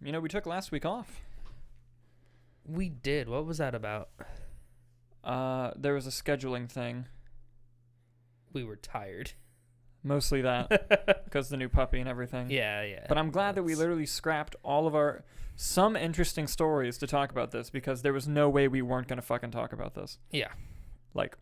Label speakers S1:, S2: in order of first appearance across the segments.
S1: We took last week off.
S2: We did. What was that about?
S1: There was a scheduling thing.
S2: We were tired.
S1: Mostly that, because the new puppy and everything.
S2: Yeah.
S1: But I'm glad that we literally scrapped all of some interesting stories to talk about this, because there was no way we weren't going to fucking talk about this.
S2: Yeah.
S1: Like...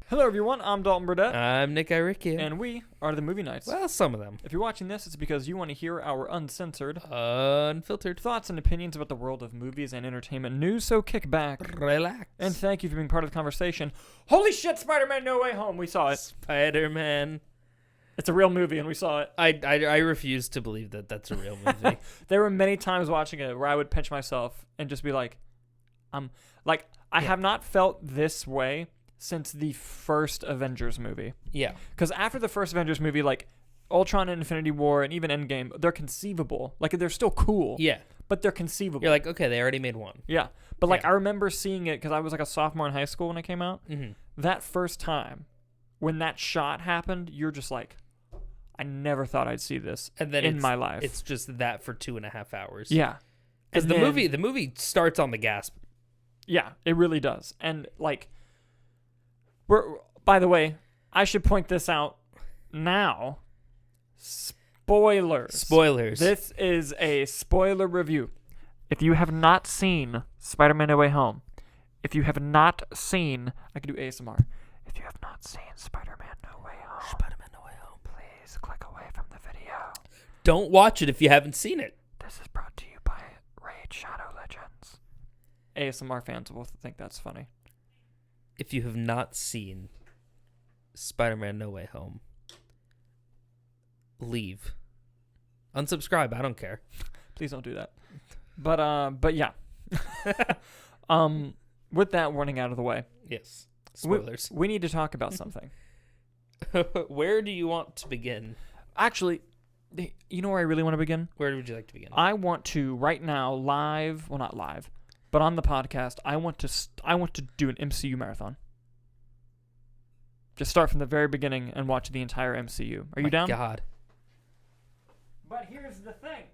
S1: Hello everyone, I'm Dalton Burdett.
S2: I'm Nick Irikia.
S1: And we are the Movie Nights.
S2: Well, some of them.
S1: If you're watching this, it's because you want to hear our uncensored,
S2: unfiltered
S1: thoughts and opinions about the world of movies and entertainment news, so kick back.
S2: Relax.
S1: And thank you for being part of the conversation. Holy shit, Spider-Man No Way Home, we saw it.
S2: Spider-Man.
S1: It's a real movie and we saw it.
S2: I refuse to believe that that's a real movie.
S1: There were many times watching it where I would pinch myself and just be like, I have not felt this way since the first Avengers movie.
S2: Yeah.
S1: Because after the first Avengers movie, like Ultron and Infinity War and even Endgame, they're conceivable. Like, they're still cool.
S2: Yeah.
S1: But they're conceivable.
S2: You're like, okay, they already made one.
S1: Yeah. But, I remember seeing it because I was like a sophomore in high school when it came out.
S2: Mm-hmm.
S1: That first time, when that shot happened, you're just like, I never thought I'd see this
S2: and then
S1: in my life.
S2: It's just that for 2.5 hours.
S1: Yeah.
S2: Because the movie starts on the gas.
S1: Yeah, it really does. And, like... By the way, I should point this out now. Spoilers. This is a spoiler review. If you have not seen Spider-Man No Way Home, if you have not seen... I can do ASMR. If you have not seen Spider-Man No Way Home, please click away from the video.
S2: Don't watch it if you haven't seen it.
S1: This is brought to you by Raid Shadow Legends. ASMR fans will think that's funny.
S2: If you have not seen Spider-Man No Way Home, leave. Unsubscribe, I don't care.
S1: Please don't do that. But yeah. With that warning out of the way.
S2: Yes. Spoilers.
S1: We need to talk about something.
S2: Where do you want to begin?
S1: Actually, you know where I really want to begin?
S2: Where would you like to begin?
S1: I want to right now not live, but on the podcast, I want to do an MCU marathon. Just start from the very beginning and watch the entire MCU. Are you down?
S2: God.
S1: But here's the thing.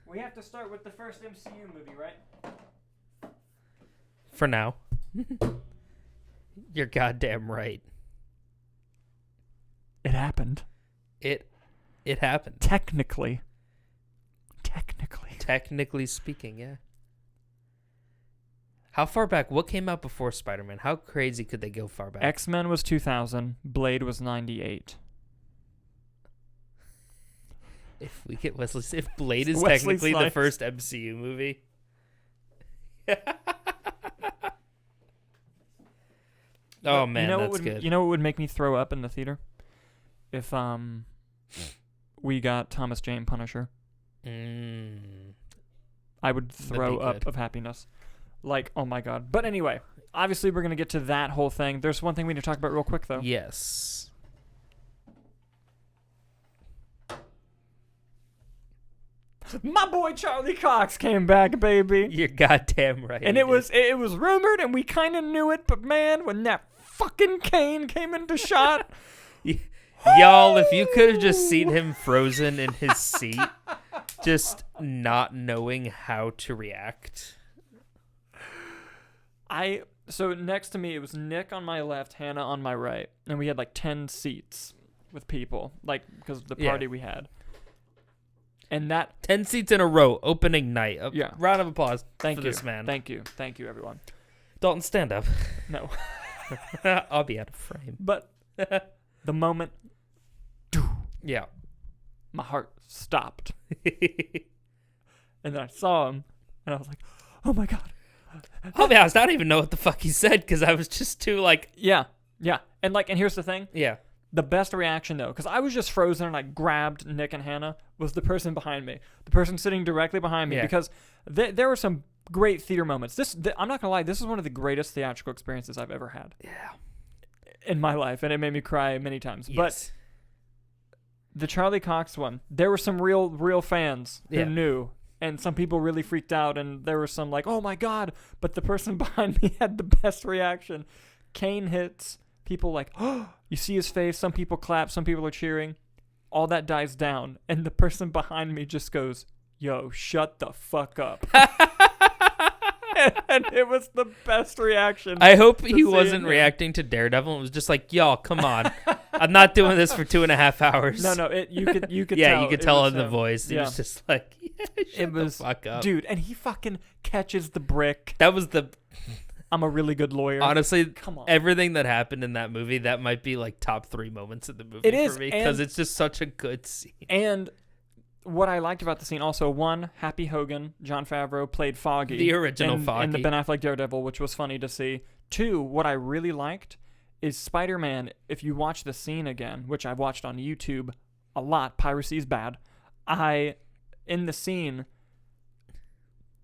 S1: We have to start with the first MCU movie, right?
S2: For now. You're goddamn right.
S1: It happened.
S2: It happened.
S1: Technically
S2: speaking, yeah. How far back? What came out before Spider-Man? How crazy could they go far back?
S1: X-Men was 2000. Blade was 98.
S2: If Blade is technically the first MCU movie. Oh man, that's good.
S1: You know what would make me throw up in the theater? If we got Thomas Jane Punisher. I would throw up of happiness. Like, oh my god. But anyway, obviously we're going to get to that whole thing. There's one thing we need to talk about real quick, though.
S2: Yes.
S1: My boy Charlie Cox came back, baby.
S2: You're goddamn right.
S1: And it was rumored, and we kind of knew it, but man, when that fucking cane came into shot...
S2: Y'all, if you could have just seen him frozen in his seat, just not knowing how to react...
S1: So next to me, it was Nick on my left, Hannah on my right. And we had like 10 seats with people, like, because of the party we had. And that...
S2: 10 seats in a row, opening night.
S1: Yeah.
S2: Round of applause
S1: for
S2: this man.
S1: Thank you, everyone.
S2: Dalton, stand up.
S1: No.
S2: I'll be out of frame.
S1: But the moment...
S2: Yeah.
S1: My heart stopped. And then I saw him, and I was like, oh my god.
S2: I'll be honest, I don't even know what the fuck he said because I was just too like...
S1: Yeah. And here's the thing.
S2: Yeah.
S1: The best reaction, though, because I was just frozen and I grabbed Nick and Hannah, was the person behind me. The person sitting directly behind me. Yeah. Because there were some great theater moments. I'm not going to lie, this is one of the greatest theatrical experiences I've ever had.
S2: Yeah.
S1: In my life, and it made me cry many times.
S2: Yes.
S1: But the Charlie Cox one, there were some real fans who knew and some people really freaked out, and there were some like, oh my god, but the person behind me had the best reaction. Kane hits, people like, oh, you see his face, some people clap, some people are cheering. All that dies down, and the person behind me just goes, yo, shut the fuck up. And it was the best reaction.
S2: I hope he wasn't reacting to Daredevil. It was just like, y'all, come on. I'm not doing this for 2.5 hours.
S1: No, you could
S2: yeah,
S1: tell.
S2: You could tell in the voice. He was just like, shut the fuck up.
S1: Dude, and he fucking catches the brick.
S2: That was
S1: I'm a really good lawyer.
S2: Honestly,
S1: come on.
S2: Everything that happened in that movie, that might be like top 3 moments of the movie for me, because it's just such a good scene.
S1: And what I liked about the scene also, one, Happy Hogan, Jon Favreau played Foggy.
S2: The original Foggy.
S1: In the Ben Affleck Daredevil, which was funny to see. Two, what I really liked is Spider-Man, if you watch the scene again, which I've watched on YouTube a lot, piracy is bad. In the scene,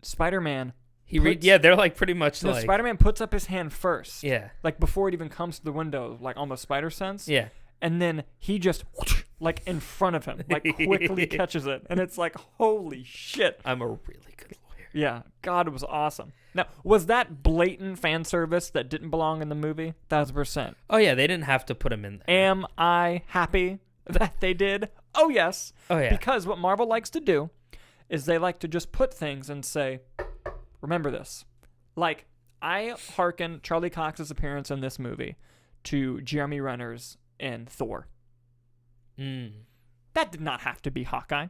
S1: Spider-Man...
S2: they're like pretty much like...
S1: Spider-Man puts up his hand first.
S2: Yeah.
S1: Like before it even comes to the window, like almost Spider Sense.
S2: Yeah.
S1: And then he just, like in front of him, like quickly catches it. And it's like, holy shit.
S2: I'm a really good lawyer.
S1: Yeah. God, it was awesome. Now, was that blatant fan service that didn't belong in the movie? 1,000%.
S2: Oh, yeah. They didn't have to put him in there.
S1: Am I happy that they did? Oh, yes.
S2: Oh, yeah.
S1: Because what Marvel likes to do is they like to just put things and say, remember this. Like, I hearken Charlie Cox's appearance in this movie to Jeremy Renner's in Thor. That did not have to be Hawkeye.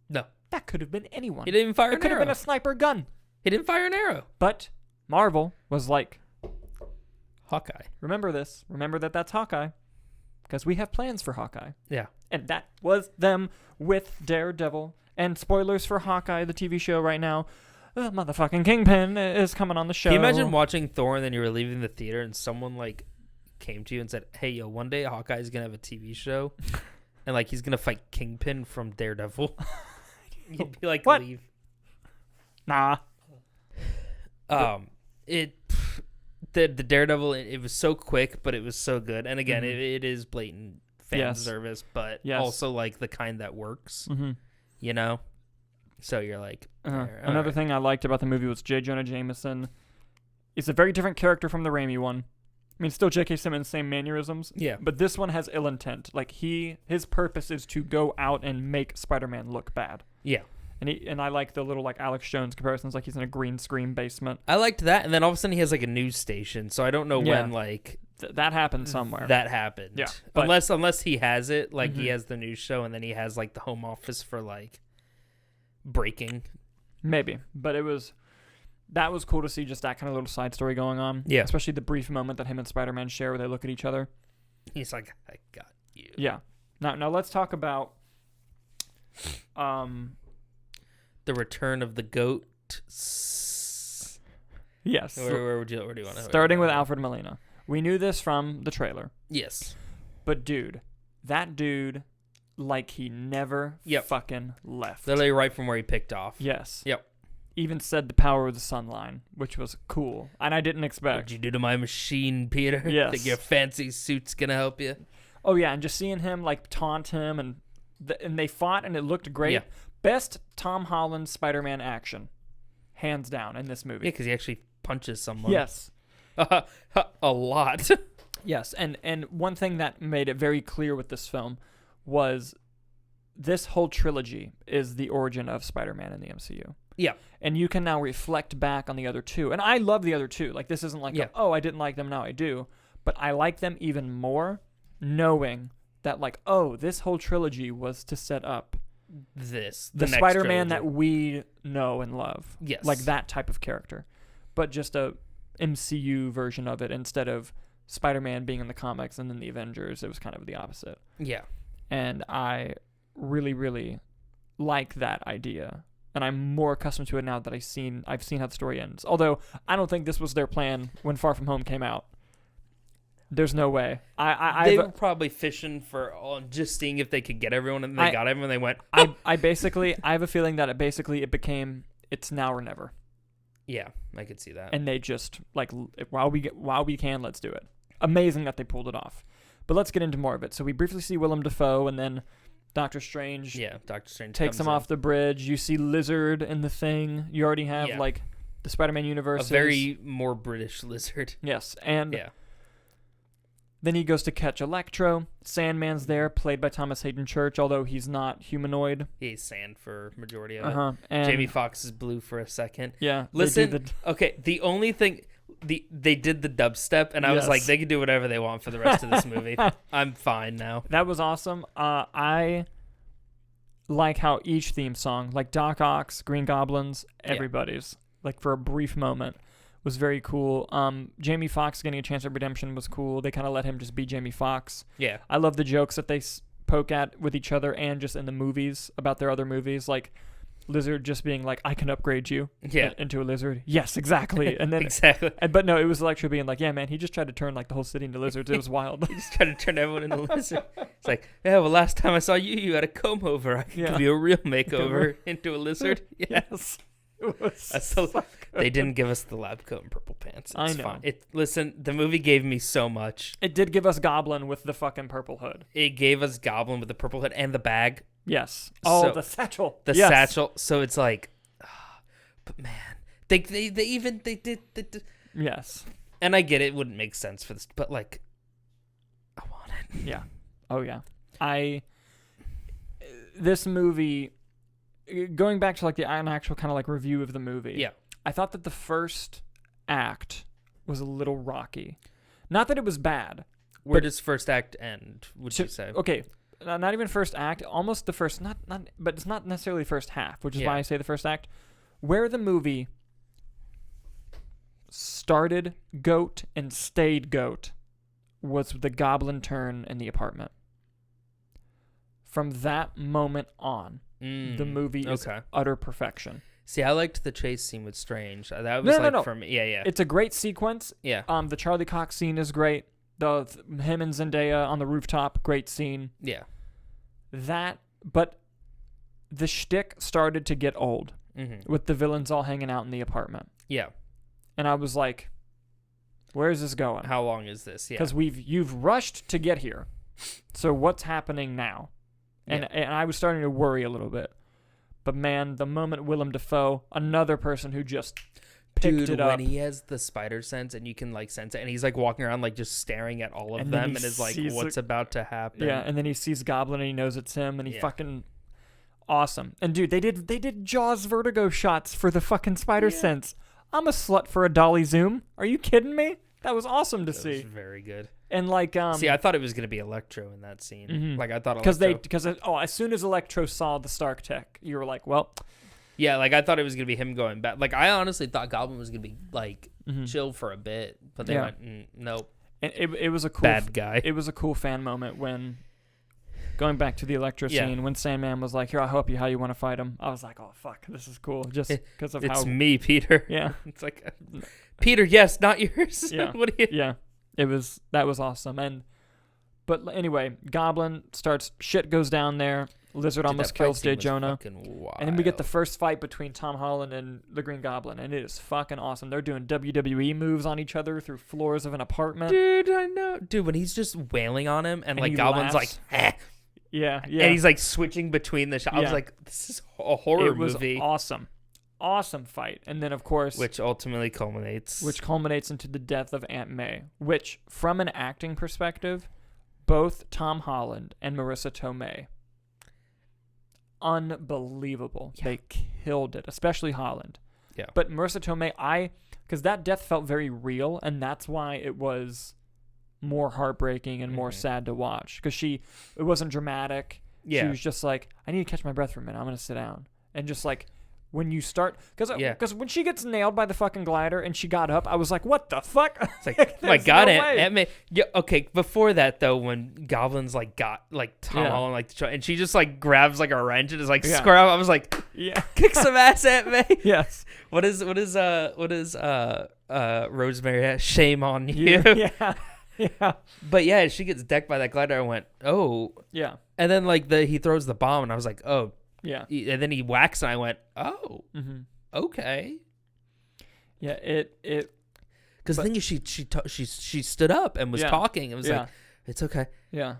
S2: No.
S1: That could have been anyone.
S2: He didn't even fire an arrow.
S1: It could have been a sniper gun.
S2: He didn't fire an arrow.
S1: But Marvel was like,
S2: Hawkeye.
S1: remember this. Remember that's Hawkeye. Because we have plans for Hawkeye.
S2: Yeah.
S1: And that was them with Daredevil. And spoilers for Hawkeye, the TV show right now. Motherfucking Kingpin is coming on the show.
S2: Can you imagine watching Thor and then you were leaving the theater and someone like came to you and said, hey, yo, one day Hawkeye's going to have a TV show and like he's going to fight Kingpin from Daredevil? You'd be like,
S1: what?
S2: Leave.
S1: Nah.
S2: The Daredevil, it was so quick, but it was so good. And again, it is blatant fan service, but also like the kind that works, you know? So you're like...
S1: Another thing I liked about the movie was Jonah Jameson. He's a very different character from the Raimi one. I mean, still J.K. Simmons, same mannerisms.
S2: Yeah.
S1: But this one has ill intent. Like, his purpose is to go out and make Spider-Man look bad. Yeah. And I like the little, like, Alex Jones comparisons, like he's in a green screen basement.
S2: I liked that, and then all of a sudden he has, like, a news station, so I don't know when, like...
S1: that happened somewhere.
S2: That happened.
S1: Yeah.
S2: Unless he has it, like, he has the news show, and then he has, like, the home office for, like... breaking.
S1: Maybe, but that was cool to see, just that kind of little side story going on.
S2: Yeah,
S1: especially the brief moment that him and Spider-Man share where they look at each other.
S2: He's like, I got you.
S1: Yeah. Now let's talk about
S2: the return of the goat.
S1: Yes.
S2: Where do you want to?
S1: Starting with Alfred Molina. We knew this from the trailer.
S2: Yes.
S1: But that dude, like he never fucking left.
S2: Literally right from where he picked off.
S1: Yes.
S2: Yep.
S1: Even said the power of the sun line, which was cool. And I didn't expect.
S2: What'd you do to my machine, Peter?
S1: Yes.
S2: Think your fancy suit's gonna help you?
S1: Oh, yeah, and just seeing him, like, taunt him, and they fought, and it looked great. Yeah. Best Tom Holland Spider-Man action, hands down, in this movie.
S2: Yeah, because he actually punches someone.
S1: Yes.
S2: A lot.
S1: Yes, and one thing that made it very clear with this film was this whole trilogy is the origin of Spider-Man in the MCU. Yeah. And you can now reflect back on the other two. And I love the other two. Like, this isn't like, I didn't like them, now I do. But I like them even more knowing that, like, this whole trilogy was to set up the Spider-Man that we know and love. Yes. Like that type of character. But just a MCU version of it instead of Spider-Man being in the comics and then the Avengers. It was kind of the opposite. Yeah. And I really, really like that idea. And I'm more accustomed to it now that I've seen how the story ends. Although I don't think this was their plan when Far From Home came out. There's no way.
S2: They were probably fishing for just seeing if they could get everyone, and they got everyone. They went.
S1: I have a feeling that it became it's now or never.
S2: Yeah, I could see that.
S1: And they just like while we can, let's do it. Amazing that they pulled it off. But let's get into more of it. So we briefly see Willem Dafoe, and then Doctor Strange.
S2: Yeah, Doctor Strange
S1: takes him off the bridge. You see Lizard in the Thing. You already have like the Spider-Man universe.
S2: A very more British Lizard.
S1: Yes, and then he goes to catch Electro. Sandman's there, played by Thomas Hayden Church, although he's not humanoid.
S2: He's sand for majority of it.
S1: And
S2: Jamie Foxx is blue for a second.
S1: Yeah.
S2: Listen, okay, the only thing... They did the dubstep, and I was like, they can do whatever they want for the rest of this movie. I'm fine now.
S1: That was awesome. I like how each theme song, like Doc Ock's, Green Goblin's, everybody's, like for a brief moment, was very cool. Jamie Foxx getting a chance at redemption was cool. They kind of let him just be Jamie Foxx.
S2: Yeah.
S1: I love the jokes that they poke at with each other and just in the movies about their other movies, like Lizard just being like, I can upgrade you into a lizard. Yes, exactly. And then
S2: exactly.
S1: But no, it was Electro being like, yeah, man, he just tried to turn like the whole city into lizards. It was wild.
S2: He just tried to turn everyone into lizard. It's like, yeah, well, last time I saw you, you had a comb over. I can give you a real makeover into a lizard.
S1: Yes. It was
S2: they didn't give us the lab coat and purple pants. It's
S1: I know.
S2: fine. Listen, the movie gave me so much.
S1: It did give us Goblin with the fucking purple hood.
S2: It gave us Goblin with the purple hood and the bag.
S1: Yes. Oh, the satchel.
S2: The satchel. So it's like, but man, they did.
S1: Yes.
S2: And I get it wouldn't make sense for this, but like, I want it.
S1: Yeah. Oh yeah. This movie, going back to like an actual kind of like review of the movie.
S2: Yeah.
S1: I thought that the first act was a little rocky. Not that it was bad.
S2: Where does first act end? Would you say?
S1: Okay. Not even first act, almost the first, but it's not necessarily first half, which is why I say the first act. Where the movie started goat and stayed goat was the Goblin turn in the apartment. From that moment on, the movie is utter perfection.
S2: See, I liked the chase scene with Strange. That was for me. Yeah.
S1: It's a great sequence.
S2: Yeah.
S1: The Charlie Cox scene is great. Him and Zendaya on the rooftop, great scene.
S2: Yeah.
S1: But the shtick started to get old with the villains all hanging out in the apartment.
S2: Yeah.
S1: And I was like, where is this going?
S2: How long is this? Yeah.
S1: Because you've rushed to get here. So what's happening now? And I was starting to worry a little bit. But man, the moment Willem Dafoe, another person who just picked it up.
S2: When he has the spider sense and you can like sense it, and he's like walking around like just staring at all of them and is like, what's about to happen?
S1: Yeah, and then he sees Goblin and he knows it's him and he fucking awesome. And dude, they did Jaws vertigo shots for the fucking spider sense. I'm a slut for a dolly zoom. Are you kidding me? That was awesome to see.
S2: That was very good.
S1: And like,
S2: see, I thought it was gonna be Electro in that scene.
S1: Mm-hmm.
S2: Like I thought
S1: because as soon as Electro saw the Stark tech, you were like, well,
S2: yeah, like I thought it was gonna be him going back. Like I honestly thought Goblin was gonna be like chill for a bit, but they went nope.
S1: And it was a cool
S2: bad guy.
S1: It was a cool fan moment when going back to the Electro scene when Sandman was like, "Here, I'll help you. How you want to fight him?" I was like, "Oh fuck, this is cool." Just because of
S2: it's me, Peter.
S1: Yeah,
S2: it's like Peter, yes, not yours.
S1: Yeah,
S2: what do you?
S1: Yeah, that was awesome. But anyway, Goblin starts. Shit goes down there. Lizard almost kills Jonah. And then we get the first fight between Tom Holland and the Green Goblin, and it is fucking awesome. They're doing WWE moves on each other through floors of an apartment.
S2: Dude, I know. Dude, when he's just wailing on him and like Goblin's
S1: laughs.
S2: like, eh.
S1: Yeah.
S2: And he's like switching between the shots. I was like, this is a horror movie.
S1: It was awesome fight. And then, of course...
S2: Which ultimately culminates...
S1: into the death of Aunt May. Which, from an acting perspective, both Tom Holland and Marissa Tomei, unbelievable. Yeah. They killed it, especially Holland.
S2: Yeah.
S1: But Marissa Tomei, because that death felt very real, and that's why it was more heartbreaking and more sad to watch. Because it wasn't dramatic.
S2: Yeah.
S1: She was just like, I need to catch my breath for a minute. I'm going to sit down. And just like... When you start, because when she gets nailed by the fucking glider and she got up, I was like, "What the fuck?"
S2: It's like, oh my god, Aunt May. Yeah, okay. Before that though, when Goblin's like got like Tom Holland like and she just like grabs like a wrench and is like square up, I was like, kick some ass, Aunt May.
S1: Yes.
S2: What is Rosemary? Shame on you.
S1: Yeah.
S2: But yeah, she gets decked by that glider. I went, oh
S1: yeah.
S2: And then like he throws the bomb, and I was like, oh.
S1: Yeah.
S2: And then he whacks, and I went, oh, okay.
S1: Yeah, it.
S2: Because the thing is, she stood up and was talking. It was like, it's okay.
S1: Yeah.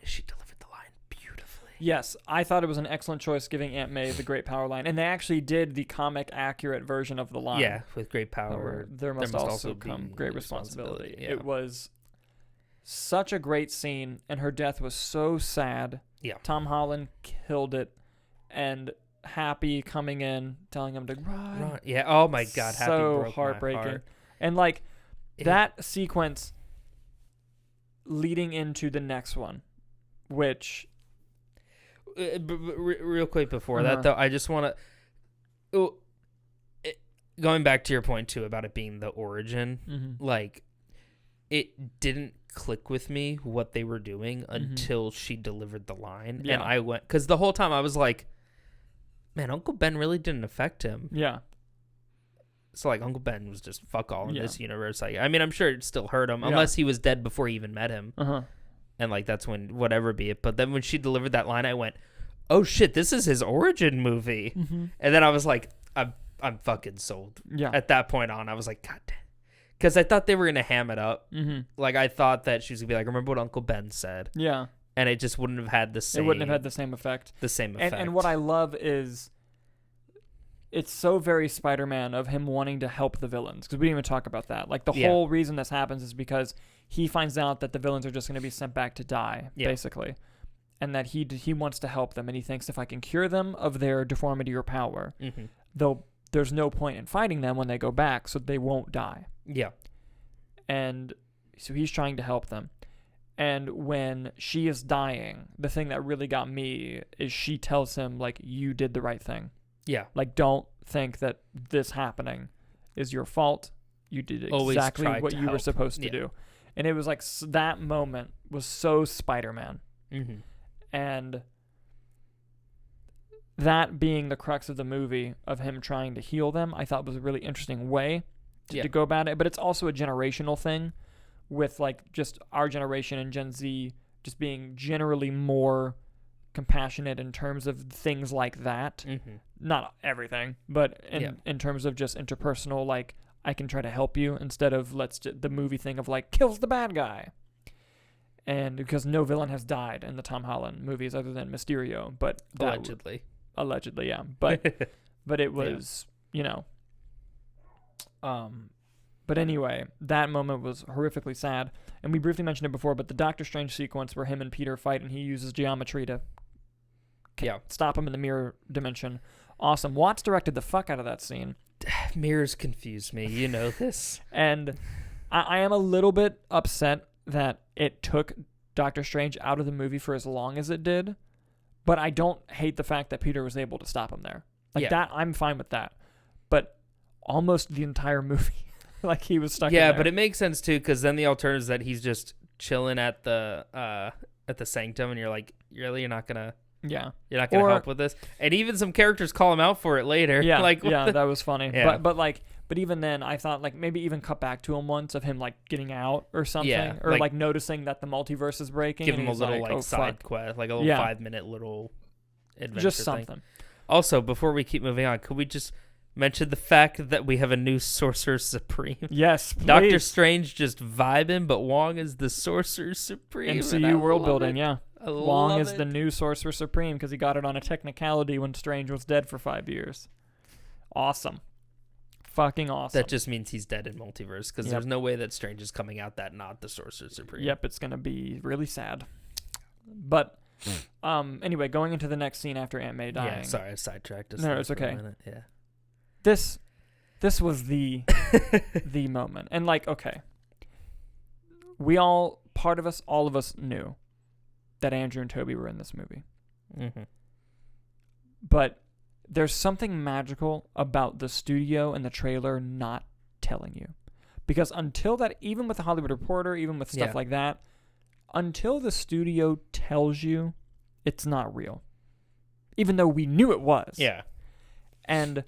S2: She delivered the line beautifully.
S1: Yes, I thought it was an excellent choice giving Aunt May the great power line. And they actually did the comic accurate version of the line.
S2: Yeah, with great power,
S1: there must also come great responsibility.
S2: Yeah.
S1: It was such a great scene, and her death was so sad.
S2: Yeah.
S1: Tom Holland killed it, and Happy coming in, telling him to run.
S2: Yeah, oh my God, Happy broke
S1: heartbreaking.
S2: my heart.
S1: And like that sequence leading into the next one, which...
S2: real quick before that, though, I just want to... going back to your point, too, about it being the origin, like, it didn't click with me what they were doing until she delivered the line. Yeah. And I went... Because the whole time I was like, man, Uncle Ben really didn't affect him.
S1: Yeah.
S2: So, like, Uncle Ben was just fuck all in this universe. Like, I mean, I'm sure it still hurt him, unless he was dead before he even met him. And, like, that's when, whatever be it. But then when she delivered that line, I went, oh, shit, this is his origin movie. And then I was like, I'm fucking sold. Yeah. At that point on, I was like, God damn. Because I thought they were going to ham it up. Like, I thought that she was going to be like, remember what Uncle Ben said? Yeah. And it just wouldn't have had the same...
S1: It wouldn't have had the same effect.
S2: The same effect.
S1: And what I love is... It's so very Spider-Man of him wanting to help the villains. Because we didn't even talk about that. Like, the whole reason this happens is because he finds out that the villains are just going to be sent back to die, basically. And that he wants to help them. And he thinks if I can cure them of their deformity or power, there's no point in fighting them when they go back, so they won't die. Yeah. And so he's trying to help them. And when she is dying, the thing that really got me is she tells him, like, you did the right thing. Yeah. Like, don't think that this happening is your fault. You did exactly what you were supposed to do. And it was like that moment was so Spider-Man. And that being the crux of the movie of him trying to heal them, I thought was a really interesting way to go about it. But it's also a generational thing with, like, just our generation and Gen Z just being generally more compassionate in terms of things like that. Not everything, but in terms of just interpersonal, like, I can try to help you instead of the movie thing of, like, kills the bad guy. And because no villain has died in the Tom Holland movies other than Mysterio, but allegedly, yeah. But but it was, you know. But anyway, that moment was horrifically sad. And we briefly mentioned it before, but the Doctor Strange sequence where him and Peter fight and he uses geometry to stop him in the mirror dimension. Awesome. Watts directed the fuck out of that scene.
S2: Mirrors confuse me. You know this.
S1: And I am a little bit upset that it took Doctor Strange out of the movie for as long as it did. But I don't hate the fact that Peter was able to stop him there. Like that, I'm fine with that. But almost the entire movie, like he was stuck in there.
S2: Yeah, but it makes sense too, because then the alternative is that he's just chilling at the sanctum, and you're like, really, you're not gonna help with this. And even some characters call him out for it later.
S1: Yeah,
S2: like
S1: that was funny. Yeah. But even then, I thought, like, maybe even cut back to him once of him, like, getting out or something, or like noticing that the multiverse is breaking.
S2: Give him a little side quest, like a little 5-minute little adventure
S1: just something.
S2: Thing. Also, before we keep moving on, could we just mention the fact that we have a new Sorcerer Supreme?
S1: Yes, please.
S2: Doctor Strange just vibing, but Wong is the Sorcerer Supreme.
S1: MCU world building, Wong is the new Sorcerer Supreme because he got it on a technicality when Strange was dead for 5 years. Awesome. Fucking awesome.
S2: That just means he's dead in multiverse because there's no way that Strange is coming out that not the Sorcerer Supreme.
S1: Yep, it's going to be really sad. But anyway, going into the next scene after Aunt May dying.
S2: Yeah, sorry, I sidetracked us.
S1: No, it's okay. Yeah. This was the moment. And, like, okay. All of us knew that Andrew and Toby were in this movie. But there's something magical about the studio and the trailer not telling you. Because until that, even with the Hollywood Reporter, even with stuff like that, until the studio tells you, it's not real. Even though we knew it was. Yeah. And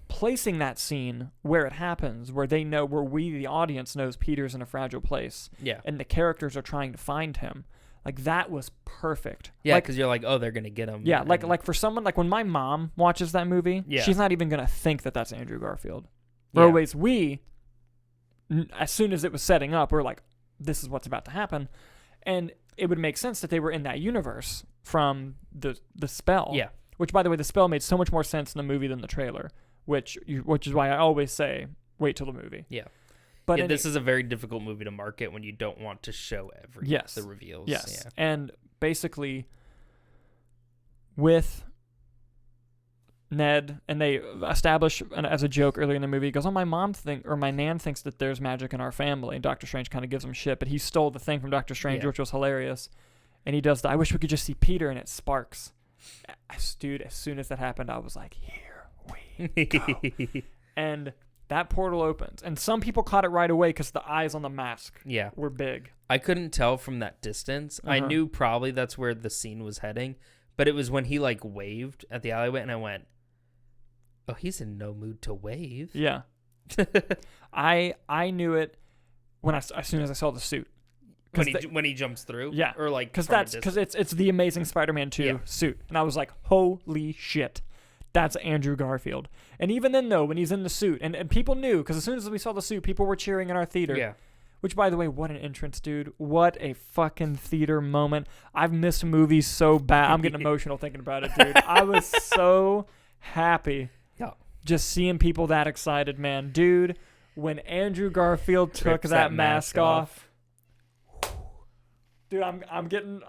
S1: placing that scene where it happens, where they know, where we, the audience, knows Peter's in a fragile place. Yeah. And the characters are trying to find him. Like, that was perfect.
S2: Yeah, because you're like, oh, they're going to get him.
S1: Yeah, like for someone, like when my mom watches that movie, she's not even going to think that that's Andrew Garfield. Or always as soon as it was setting up, we're like, this is what's about to happen. And it would make sense that they were in that universe from the spell.
S2: Yeah.
S1: Which, by the way, the spell made so much more sense in the movie than the trailer, which is why I always say wait till the movie.
S2: Yeah.
S1: But
S2: this is a very difficult movie to market when you don't want to show the reveals.
S1: Yes.
S2: Yeah.
S1: And basically, with Ned, and they establish as a joke earlier in the movie, he goes, my nan thinks that there's magic in our family. And Doctor Strange kind of gives him shit, but he stole the thing from Doctor Strange, which was hilarious. And he does I wish we could just see Peter, and it sparks. Dude, as soon as that happened, I was like, here we go. And that portal opens, and some people caught it right away because the eyes on the mask were big.
S2: I couldn't tell from that distance. I knew probably that's where the scene was heading, but it was when he like waved at the alleyway, and I went, oh, he's in no mood to wave.
S1: Yeah. I knew it as soon as I saw the suit.
S2: When he jumps through?
S1: Yeah.
S2: Or like,
S1: because it's the Amazing Spider-Man 2 suit. And I was like, holy shit. That's Andrew Garfield. And even then, though, when he's in the suit, and people knew, because as soon as we saw the suit, people were cheering in our theater.
S2: Yeah.
S1: Which, by the way, what an entrance, dude. What a fucking theater moment. I've missed movies so bad. I'm getting emotional thinking about it, dude. I was so happy just seeing people that excited, man. Dude, when Andrew Garfield took that mask off. Dude, I'm getting...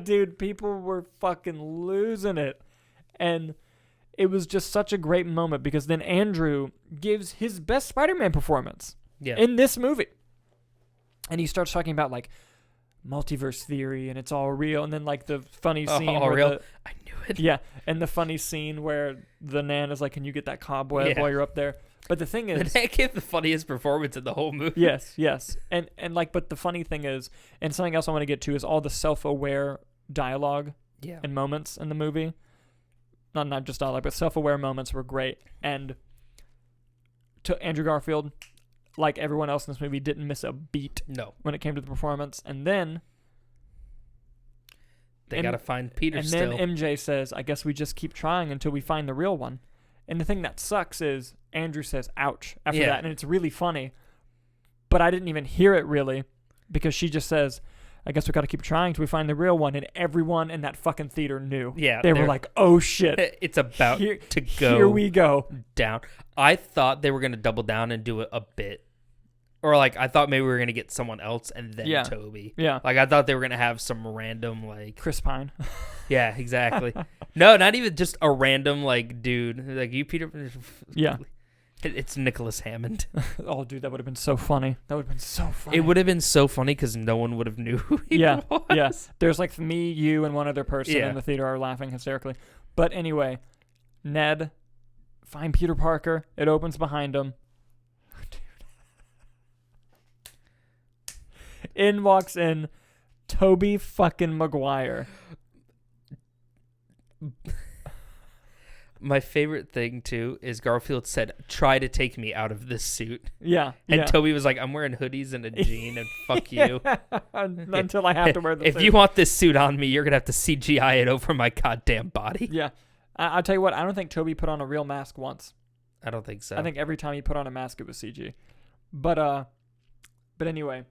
S1: dude, people were fucking losing it. And it was just such a great moment because then Andrew gives his best Spider-Man performance in this movie. And he starts talking about, like, multiverse theory and it's all real. And then, like, the funny scene...
S2: all real? I knew it.
S1: Yeah, and the funny scene where the Nan is like, can you get that cobweb while you're up there? But the thing is...
S2: That gave the funniest performance in the whole movie.
S1: Yes. And like, but the funny thing is, and something else I want to get to is all the self-aware dialogue and moments in the movie. Not just dialogue, but self-aware moments were great. And to Andrew Garfield, like everyone else in this movie, didn't miss a beat when it came to the performance. And then...
S2: They got to find Peter
S1: and
S2: still.
S1: And then MJ says, I guess we just keep trying until we find the real one. And the thing that sucks is Andrew says, ouch, after that. And it's really funny. But I didn't even hear it really because she just says... I guess we got to keep trying till we find the real one. And everyone in that fucking theater knew. Yeah. They were like, oh, shit.
S2: It's about to go.
S1: Here we go.
S2: Down. I thought they were going to double down and do it a bit. Or, like, I thought maybe we were going to get someone else and then Toby.
S1: Yeah.
S2: Like, I thought they were going to have some random, like...
S1: Chris Pine.
S2: Yeah, exactly. No, not even just a random, like, dude. Like, you, Peter...
S1: Yeah.
S2: It's Nicholas Hammond.
S1: Oh, dude, that would have been so funny. That would have been so funny.
S2: It would have been so funny because no one would have knew who he was.
S1: Yeah. There's like me, you, and one other person in the theater are laughing hysterically. But anyway, Ned, find Peter Parker. It opens behind him. Dude. Walks in Tobey fucking Maguire.
S2: My favorite thing, too, is Garfield said, try to take me out of this suit.
S1: Yeah.
S2: And Toby was like, I'm wearing hoodies and a jean and fuck you.
S1: Until I have to wear the suit.
S2: If you want this suit on me, you're going to have to CGI it over my goddamn body.
S1: Yeah. I'll tell you what, I don't think Toby put on a real mask once.
S2: I don't think so.
S1: I think every time he put on a mask, it was CG. But anyway.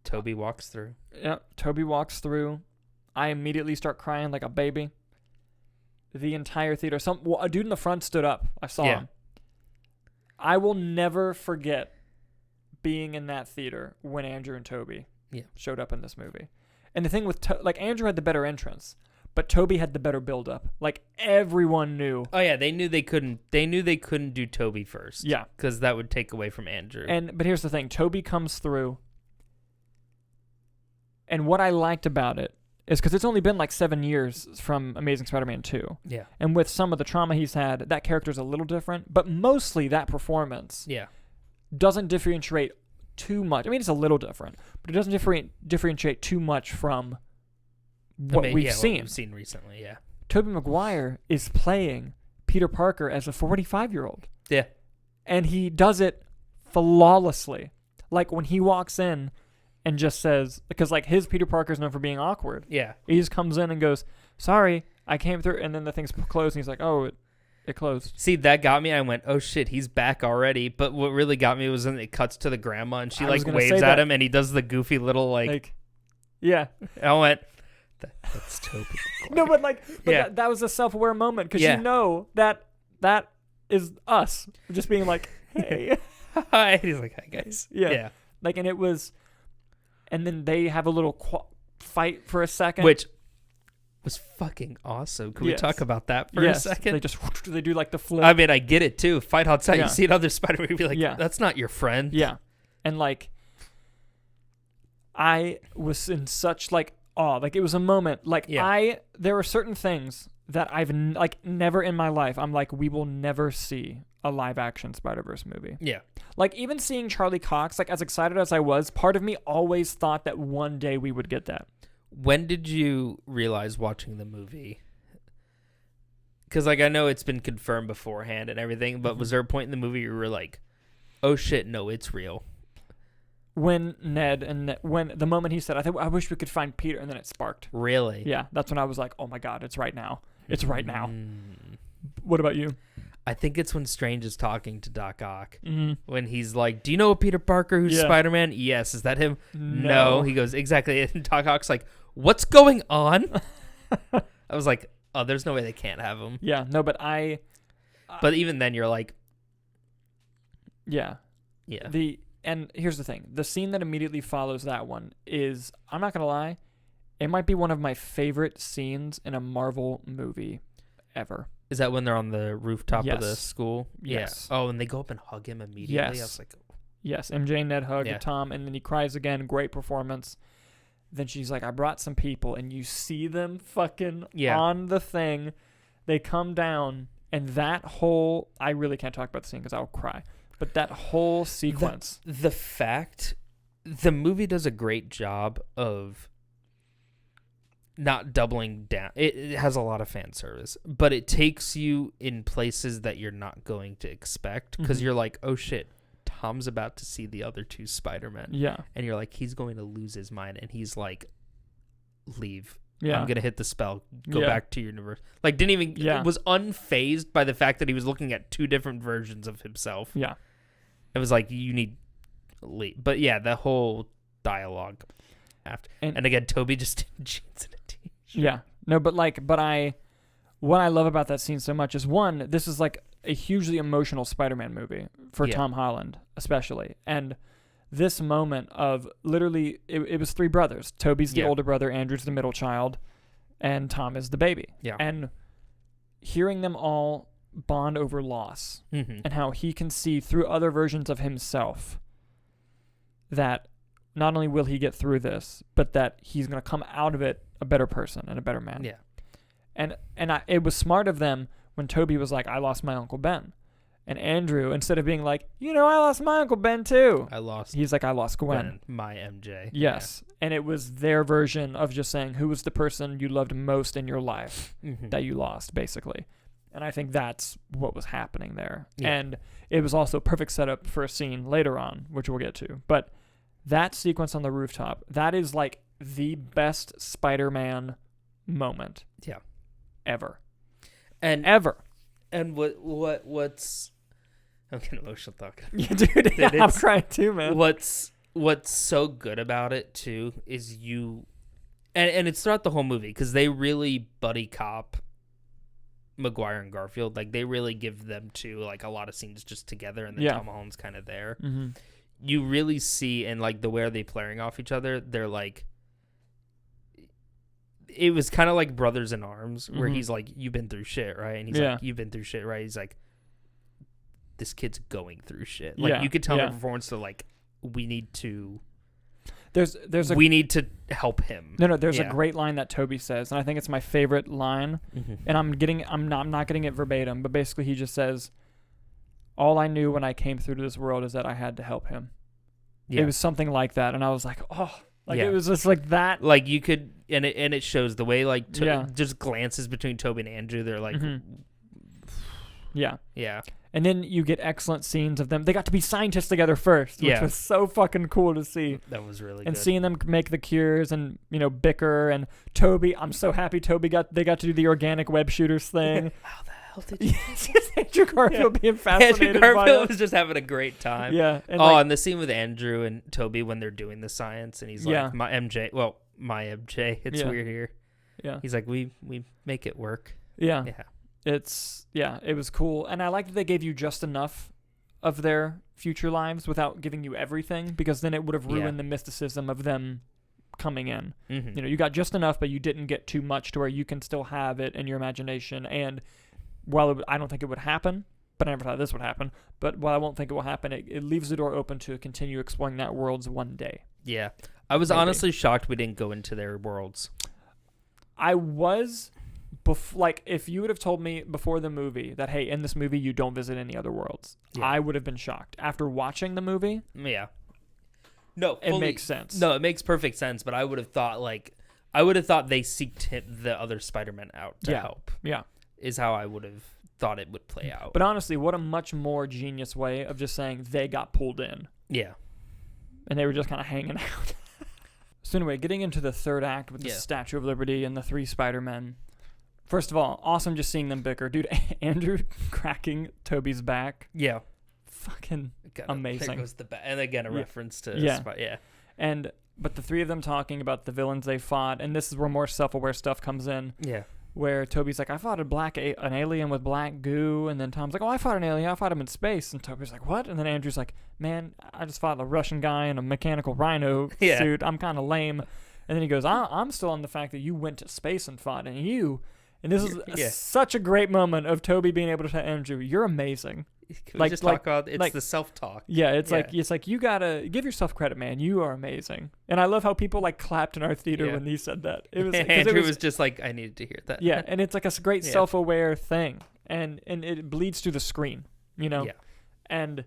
S2: Toby walks through.
S1: Yeah, Toby walks through. I immediately start crying like a baby. The entire theater. A dude in the front stood up. I saw him. I will never forget being in that theater when Andrew and Toby showed up in this movie. And the thing with Andrew had the better entrance, but Toby had the better build-up. Like everyone knew.
S2: Oh yeah, they knew they couldn't. They knew they couldn't do Toby first.
S1: Yeah,
S2: because that would take away from Andrew.
S1: But here's the thing: Toby comes through, and what I liked about it is because it's only been like 7 years from Amazing Spider-Man 2.
S2: Yeah. And
S1: with some of the trauma he's had, that character's a little different, but mostly that performance doesn't differentiate too much. I mean, it's a little different, but it doesn't differentiate too much from what we've seen.
S2: What we've seen recently, yeah.
S1: Tobey Maguire is playing Peter Parker as a 45-year-old.
S2: Yeah.
S1: And he does it flawlessly. Like when he walks in and just says, because like his Peter Parker's known for being awkward.
S2: Yeah.
S1: He just comes in and goes, sorry, I came through, and then the thing's closed, and he's like, oh, It closed.
S2: See, that got me. I went, oh shit, he's back already. But what really got me was when it cuts to the grandma and she like waves at him and he does the goofy little like
S1: yeah.
S2: I went, that's Toby.
S1: No, but that was a self-aware moment because you know that is us just being like, hey.
S2: Hi. He's like, hi guys.
S1: Yeah. Like, and it was, and then they have a little fight for a second,
S2: which was fucking awesome. Can we talk about that for a second?
S1: They do like the flip.
S2: I mean, I get it too. Fight outside. You see another Spider-Man, you'd be like, that's not your friend.
S1: Yeah. And like, I was in such like awe. Like, it was a moment. Like, there were certain things that I've never in my life, I'm like, we will never see a live action Spider-Verse movie. Yeah. Like, even seeing Charlie Cox, like, as excited as I was, part of me always thought that one day we would get that.
S2: When did you realize watching the movie? Because, like, I know it's been confirmed beforehand and everything, but was there a point in the movie you were like, oh shit, no, it's real?
S1: When when the moment he said, I wish we could find Peter, and then it sparked.
S2: Really?
S1: Yeah, that's when I was like, oh my God, it's right now. It's right now. What about you?
S2: I think it's when Strange is talking to Doc Ock. When he's like, do you know Peter Parker who's Spider-Man? Yes. Is that him? No. He goes, exactly. And Doc Ock's like, what's going on? I was like, oh, there's no way they can't have him.
S1: Yeah, no, but
S2: but even then you're like.
S1: Yeah. Yeah. And here's the thing. The scene that immediately follows that one is, I'm not going to lie, it might be one of my favorite scenes in a Marvel movie ever.
S2: Is that when they're on the rooftop of the school?
S1: Yes.
S2: Yeah. Oh, and they go up and hug him immediately?
S1: Yes.
S2: I was like,
S1: yes, MJ and Ned hug Tom, and then he cries again. Great performance. Then she's like, I brought some people, and you see them fucking on the thing. They come down, and that whole, I really can't talk about the scene because I'll cry, but that whole sequence.
S2: The movie does a great job of not doubling down. It has a lot of fan service, but it takes you in places that you're not going to expect because you're like, oh shit, Tom's about to see the other two Spider-Men. Yeah. And you're like, he's going to lose his mind. And he's like, leave. Yeah. I'm going to hit the spell. Go back to your universe. Like, didn't even, was unfazed by the fact that he was looking at two different versions of himself. Yeah. It was like, you need leave. But yeah, the whole dialogue after. And again, Toby just did jeans and a t-shirt.
S1: Yeah. No, but what I love about that scene so much is, one, this is like a hugely emotional Spider-Man movie for Tom Holland, especially. And this moment of literally, it was three brothers. Toby's the older brother, Andrew's the middle child, and Tom is the baby. Yeah. And hearing them all bond over loss and how he can see through other versions of himself that not only will he get through this, but that he's going to come out of it a better person and a better man. Yeah. And it was smart of them when Toby was like, I lost my Uncle Ben. And Andrew, instead of being like, I lost my Uncle Ben too. He's like, I lost Gwen.
S2: Ben, my MJ.
S1: Yes. Yeah. And it was their version of just saying, who was the person you loved most in your life that you lost, basically. And I think that's what was happening there. Yeah. And it was also a perfect setup for a scene later on, which we'll get to. But that sequence on the rooftop, that is like the best Spider-Man moment. Yeah. Ever.
S2: And what's I'm getting emotional talking.
S1: Yeah, dude, I'm crying too, man.
S2: What's so good about it too is and it's throughout the whole movie because they really buddy cop Maguire and Garfield. Like, they really give them to like a lot of scenes just together, and then Tom Holland's kind of there. You really see, and like the way they're playing off each other, they're like, it was kind of like brothers in arms, where he's like, you've been through shit, right? And he's like, you've been through shit, right? He's like, this kid's going through shit. Like, you could tell in the performance, they're like, we need to help him.
S1: No, there's a great line that Toby says, and I think it's my favorite line. And I'm not getting it verbatim, but basically he just says, all I knew when I came through to this world is that I had to help him. Yeah. It was something like that, and I was like, oh. It was just like that.
S2: Like, you could, and it shows the way, like, just glances between Toby and Andrew. They're like,
S1: yeah. And then you get excellent scenes of them. They got to be scientists together first, which was so fucking cool to see.
S2: That was really
S1: and
S2: good.
S1: Seeing them make the cures and, bicker. And Toby, I'm so happy they got to do the organic web shooters thing.
S2: How the hell hell did you?
S1: Andrew Garfield being fascinated.
S2: Andrew Garfield was just having a great time.
S1: Yeah. And
S2: and the scene with Andrew and Toby when they're doing the science, and he's like, my MJ. Well, my MJ. It's weird here. Yeah. He's like, we make it work.
S1: Yeah. Yeah. It was cool, and I like that they gave you just enough of their future lives without giving you everything, because then it would have ruined the mysticism of them coming in. Mm-hmm. You got just enough, but you didn't get too much to where you can still have it in your imagination. And while I don't think it would happen, but I never thought this would happen, but while I won't think it will happen, it leaves the door open to continue exploring that worlds one day.
S2: Yeah. I was honestly shocked we didn't go into their worlds.
S1: I was... if you would have told me before the movie that, hey, in this movie you don't visit any other worlds, I would have been shocked. After watching the movie, it makes sense.
S2: No, it makes perfect sense. But I would have thought they seeked the other Spider-Man out to help. Yeah, is how I would have thought it would play out.
S1: But honestly, what a much more genius way of just saying they got pulled in. Yeah, and they were just kind of hanging out. So anyway, getting into the third act with the Statue of Liberty and the 3 Spider-Men. First of all, awesome just seeing them bicker. Dude, Andrew cracking Toby's back. Yeah. Fucking amazing.
S2: There goes the back. And again, a reference to...
S1: But the 3 of them talking about the villains they fought, and this is where more self-aware stuff comes in. Yeah. Where Toby's like, I fought an alien with black goo, and then Tom's like, oh, I fought an alien. I fought him in space. And Toby's like, what? And then Andrew's like, man, I just fought a Russian guy in a mechanical rhino suit. I'm kind of lame. And then he goes, I'm still on the fact that you went to space and fought, and you... And this is such a great moment of Toby being able to tell Andrew, "You're amazing."
S2: Can we just talk about the self-talk?
S1: Yeah, it's like you gotta give yourself credit, man. You are amazing. And I love how people clapped in our theater when he said that. It was
S2: Andrew was just like, I needed to hear that.
S1: Yeah, and it's like a great self-aware thing, and it bleeds through the screen, Yeah. And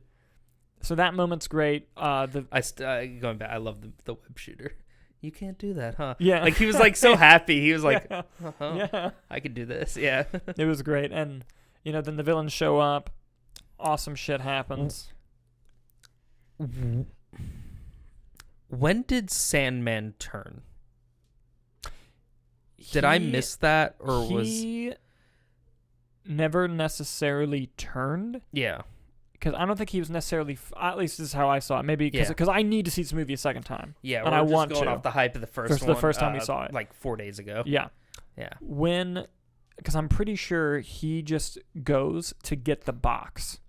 S1: so that moment's great. Going
S2: back, I love the web shooter. You can't do that, huh?
S1: Yeah.
S2: He was so happy. He was like, I could do this. Yeah.
S1: It was great. And, then the villains show up. Awesome shit happens.
S2: When did Sandman turn? Did I miss that? Or
S1: he never necessarily turned. Yeah. Because I don't think he was necessarily, at least this is how I saw it. Maybe because I need to see this movie a second time.
S2: Yeah, and I want to. Off the hype of the first one.
S1: The first time we saw it.
S2: 4 days ago.
S1: Yeah. Yeah. Because I'm pretty sure he just goes to get the box.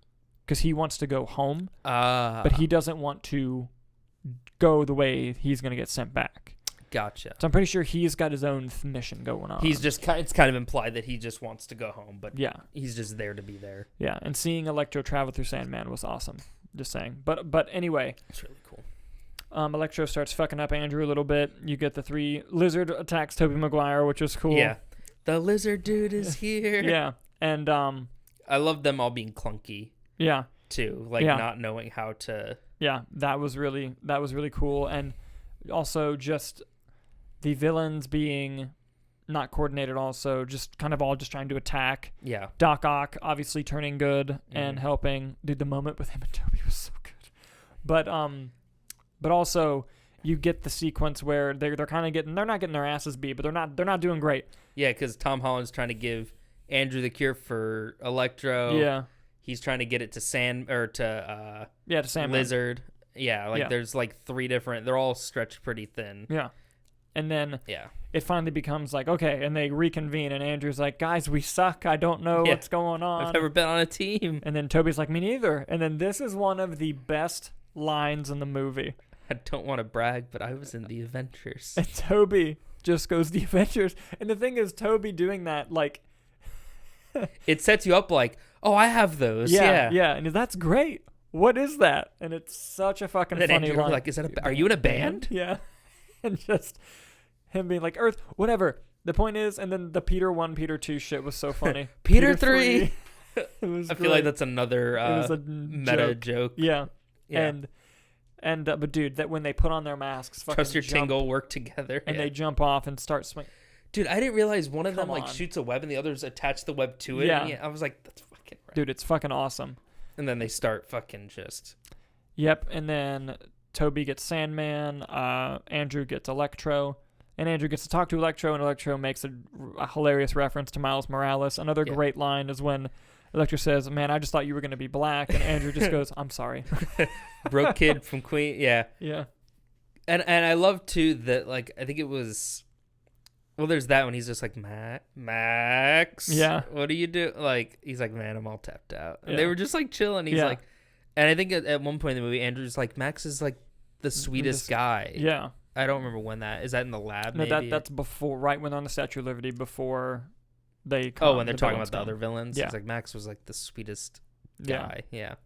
S1: Because he wants to go home. But he doesn't want to go the way he's going to get sent back.
S2: Gotcha.
S1: So I'm pretty sure he's got his own mission going on.
S2: It's kind of implied that he just wants to go home, but he's just there to be there.
S1: Yeah, and seeing Electro travel through Sandman was awesome. Just saying. But anyway.
S2: It's really cool.
S1: Electro starts fucking up Andrew a little bit. You get the 3 lizard attacks Tobey Maguire, which was cool.
S2: Yeah. The lizard dude is here.
S1: Yeah. And
S2: I love them all being clunky.
S1: Yeah.
S2: Too. Not knowing how to.
S1: Yeah, that was really cool. And also just the villains being not coordinated, also just kind of all just trying to attack. Yeah. Doc Ock obviously turning good and helping. Dude, the moment with him and Toby was so good. But also you get the sequence where they're kind of they're not getting their asses beat, but they're not doing great.
S2: Yeah, because Tom Holland's trying to give Andrew the cure for Electro. Yeah. He's trying to get it to to Sandman. Lizard. Yeah, there's 3 different. They're all stretched pretty thin.
S1: Yeah. And then it finally becomes okay, and they reconvene, and Andrew's like, guys, we suck. I don't know what's going on.
S2: I've never been on a team.
S1: And then Toby's like, me neither. And then this is one of the best lines in the movie.
S2: I don't want to brag, but I was in the Avengers.
S1: And Toby just goes, the Avengers. And the thing is, Toby doing that,
S2: it sets you up oh, I have those.
S1: Yeah. And that's great. What is that? And it's such a fucking funny line.
S2: Is that are you in a band?
S1: Yeah. And just him being like, Earth, whatever. The point is, and then the Peter 1, Peter 2 shit was so funny.
S2: Peter 3. I feel like that's another it was a meta joke.
S1: Yeah. And but dude, that when they put on their masks,
S2: Trust Your Tingle work together.
S1: And they jump off and start swinging.
S2: Dude, I didn't realize one of them shoots a web and the others attach the web to it.
S1: Yeah.
S2: I was like, that's fucking right.
S1: Dude, it's fucking awesome.
S2: And then they start fucking just.
S1: Yep, and then Toby gets Sandman, Andrew gets Electro, And Andrew gets to talk to Electro, and Electro makes a hilarious reference to Miles Morales. Another great line is when Electro says, "Man, I just thought you were going to be black," and Andrew just goes, "I'm sorry."
S2: Broke kid from Queen, yeah.
S1: Yeah.
S2: And I love, too, that, like, I think it was, well, there's that one. He's just like, Max?
S1: Yeah.
S2: What do you do? Like, he's like, man, I'm all tapped out. And
S1: Yeah.
S2: they were just, like, chilling. He's like, and I think at one point in the movie, Andrew's like, Max is, like, the sweetest guy.
S1: Yeah.
S2: I don't remember when that, is that in the lab,
S1: no,
S2: maybe?
S1: that's before, right when they're on the Statue of Liberty, before they come.
S2: Oh, when they're talking about the other villains?
S1: Yeah.
S2: He's like, Max was, like, the sweetest guy. Yeah.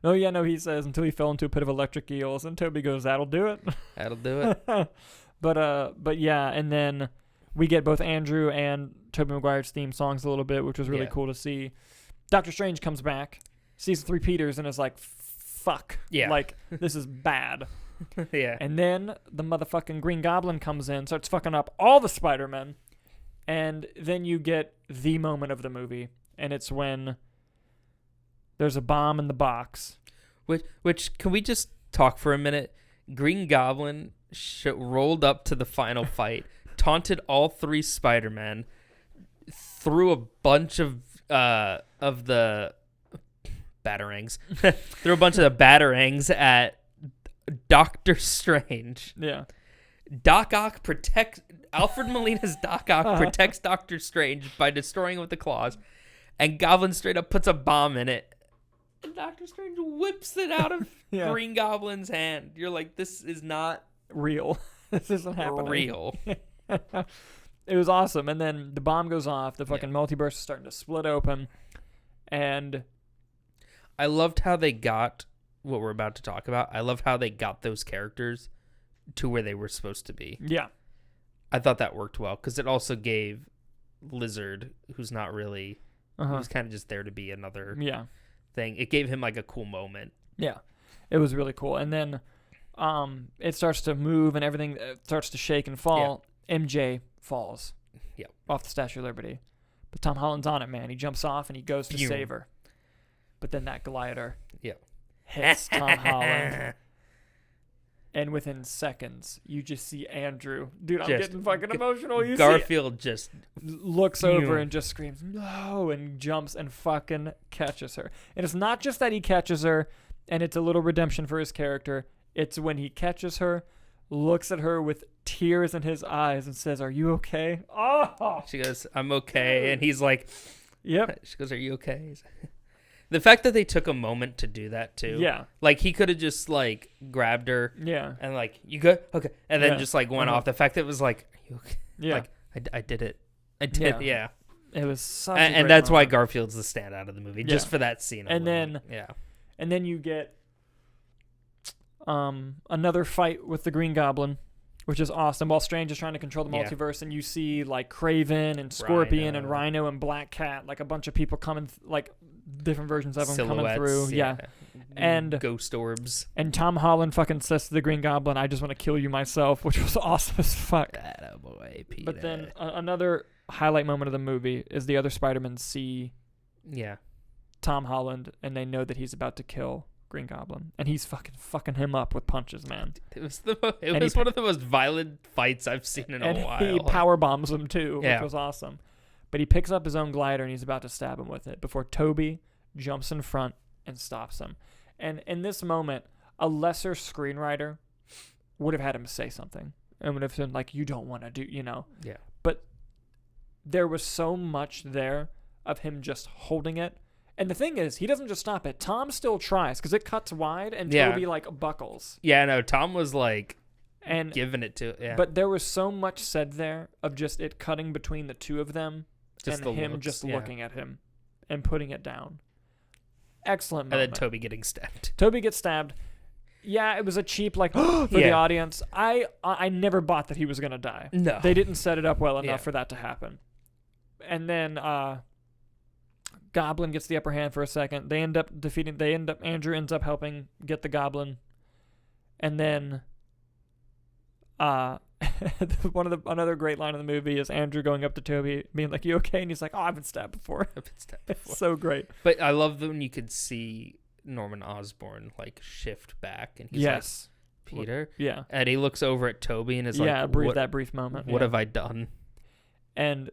S1: Oh, yeah, no, he says, until he fell into a pit of electric eels, and Toby goes, that'll do it.
S2: That'll do it.
S1: But yeah, and then we get both Andrew and Tobey Maguire's theme songs a little bit, which was really cool to see. Doctor Strange comes back, sees the three Peters, and is like, fuck.
S2: Yeah.
S1: Like, this is bad.
S2: Yeah.
S1: And then the motherfucking Green Goblin comes in, starts fucking up all the Spider-Men, and then you get the moment of the movie, and it's when there's a bomb in the box.
S2: Which can we just talk for a minute? Green Goblin rolled up to the final fight, taunted all three Spider-Men, threw a bunch of the batarangs, at Doctor Strange.
S1: Yeah.
S2: Alfred Molina's Doc Ock protects Doctor Strange by destroying it with the claws, and Goblin straight up puts a bomb in it, and Doctor Strange whips it out of Green Goblin's hand. You're like, this is not
S1: real. This isn't happening.
S2: Real.
S1: It was awesome. And then the bomb goes off. The fucking multiverse is starting to split open. And
S2: I loved how they got what we're about to talk about. I loved how they got those characters to where they were supposed to be.
S1: Yeah.
S2: I thought that worked well because it also gave Lizard, who's not really, who's kind of just there to be another thing. It gave him like a cool moment. Yeah.
S1: It was really cool. And then it starts to move and everything starts to shake and fall. Yeah. MJ falls off the Statue of Liberty. But Tom Holland's on it, man. He jumps off and he goes to save her. But then that glider hits Tom Holland. And within seconds, you just see Andrew. Dude, I'm getting fucking emotional. You
S2: Garfield just
S1: looks over and just screams, no, and jumps and fucking catches her. And it's not just that he catches her, and it's a little redemption for his character. It's when he catches her, looks at her with tears in his eyes, and says, are you okay? Oh!
S2: She goes, I'm okay. And he's like,
S1: yep.
S2: She goes, are you okay? The fact that they took a moment to do that too. Yeah. Like he could have just like grabbed her. Yeah. And like, you good? Okay. And then just like went off. The fact that it was like, are you okay? Yeah. Like, I did it. I did. Yeah.
S1: It was such
S2: and that's why Garfield's the standout of the movie, just for that scene alone.
S1: And then you get another fight with the Green Goblin, which is awesome. While Strange is trying to control the multiverse, and you see like Craven and Scorpion and Rhino and Black Cat, like a bunch of people coming, like different versions of them coming through. Yeah. And
S2: ghost orbs.
S1: And Tom Holland fucking says to the Green Goblin, I just want to kill you myself, which was awesome as fuck.
S2: That boy, Peter.
S1: But then another highlight moment of the movie is the other Spider-Men see Tom Holland, and they know that he's about to kill Green Goblin, and he's fucking him up with punches, man.
S2: It was one of the most violent fights I've seen in a while.
S1: He power bombs him too, which was awesome. But he picks up his own glider and he's about to stab him with it before Toby jumps in front and stops him. And in this moment, a lesser screenwriter would have had him say something and would have said like, "You don't want to do," Yeah. But there was so much there of him just holding it. And the thing is, he doesn't just stop it. Tom still tries because it cuts wide and Toby like buckles.
S2: Yeah, no, Tom was like giving it to it. Yeah.
S1: But there was so much said there of just it cutting between the two of them and him
S2: looks,
S1: just looking at him and putting it down. Excellent moment.
S2: And then Toby getting stabbed.
S1: Toby gets stabbed. Yeah, it was a cheap for the audience. I never bought that he was going to die.
S2: No.
S1: They didn't set it up well enough for that to happen. And then Goblin gets the upper hand for a second. Andrew ends up helping get the Goblin. And then another great line in the movie is Andrew going up to Toby being like, "You okay?" And he's like, "Oh, I've been stabbed before." It's so great.
S2: But I love when you could see Norman Osborn like shift back, and he's like, Peter?
S1: Yeah.
S2: And he looks over at Toby and is
S1: that brief moment.
S2: What have I done?
S1: And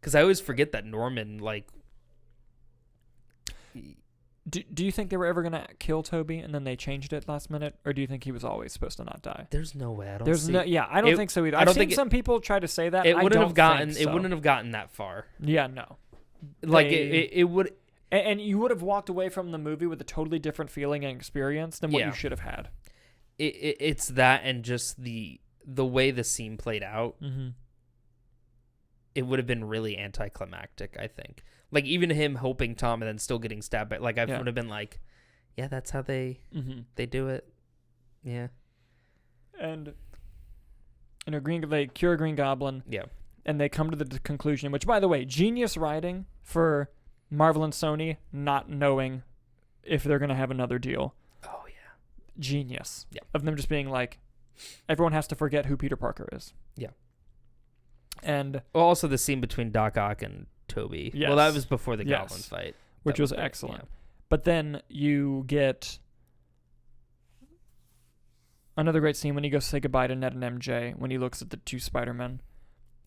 S2: because I always forget that Norman, like...
S1: Do you think they were ever going to kill Toby and then they changed it last minute? Or do you think he was always supposed to not die?
S2: There's no way. I don't
S1: I don't think so either. I've seen some people try to say that. It wouldn't have
S2: gotten that far.
S1: Yeah, no.
S2: Like, it would...
S1: And you would have walked away from the movie with a totally different feeling and experience than what you should have had.
S2: It's that and just the way the scene played out.
S1: Mm-hmm.
S2: It would have been really anticlimactic, I think. Like, even him hoping Tom and then still getting stabbed. But, like, I would have been like, yeah, that's how they do it. Yeah.
S1: And, they cure Green Goblin.
S2: Yeah.
S1: And they come to the conclusion, which, by the way, genius writing for Marvel and Sony not knowing if they're going to have another deal.
S2: Oh, yeah.
S1: Genius.
S2: Yeah.
S1: Of them just being like, everyone has to forget who Peter Parker is.
S2: Yeah.
S1: And
S2: also the scene between Doc Ock and Toby.
S1: Yes.
S2: Well, that was before the Goblin fight.
S1: Which was excellent. Yeah. But then you get another great scene when he goes to say goodbye to Ned and MJ when he looks at the two Spider-Men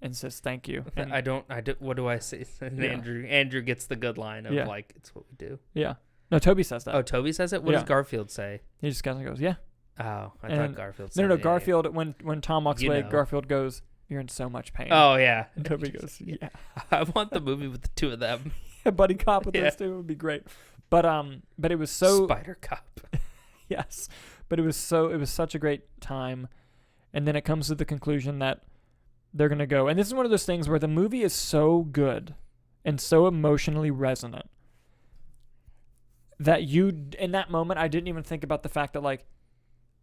S1: and says thank you. And
S2: what do I say? And Andrew gets the good line of like, it's what we do.
S1: Yeah. No, Toby says that.
S2: Oh, Toby says it? What does Garfield say?
S1: He just kind of goes, yeah.
S2: Oh, I thought Garfield said it.
S1: No, Garfield, when Tom walks away, Garfield goes, you're in so much pain.
S2: Oh, yeah.
S1: And Toby goes, yeah.
S2: I want the movie with the two of them.
S1: Buddy cop with those two would be great. But it was so...
S2: Spider Cop.
S1: Yes. But it was such a great time. And then it comes to the conclusion that they're going to go. And this is one of those things where the movie is so good and so emotionally resonant that in that moment, I didn't even think about the fact that, like,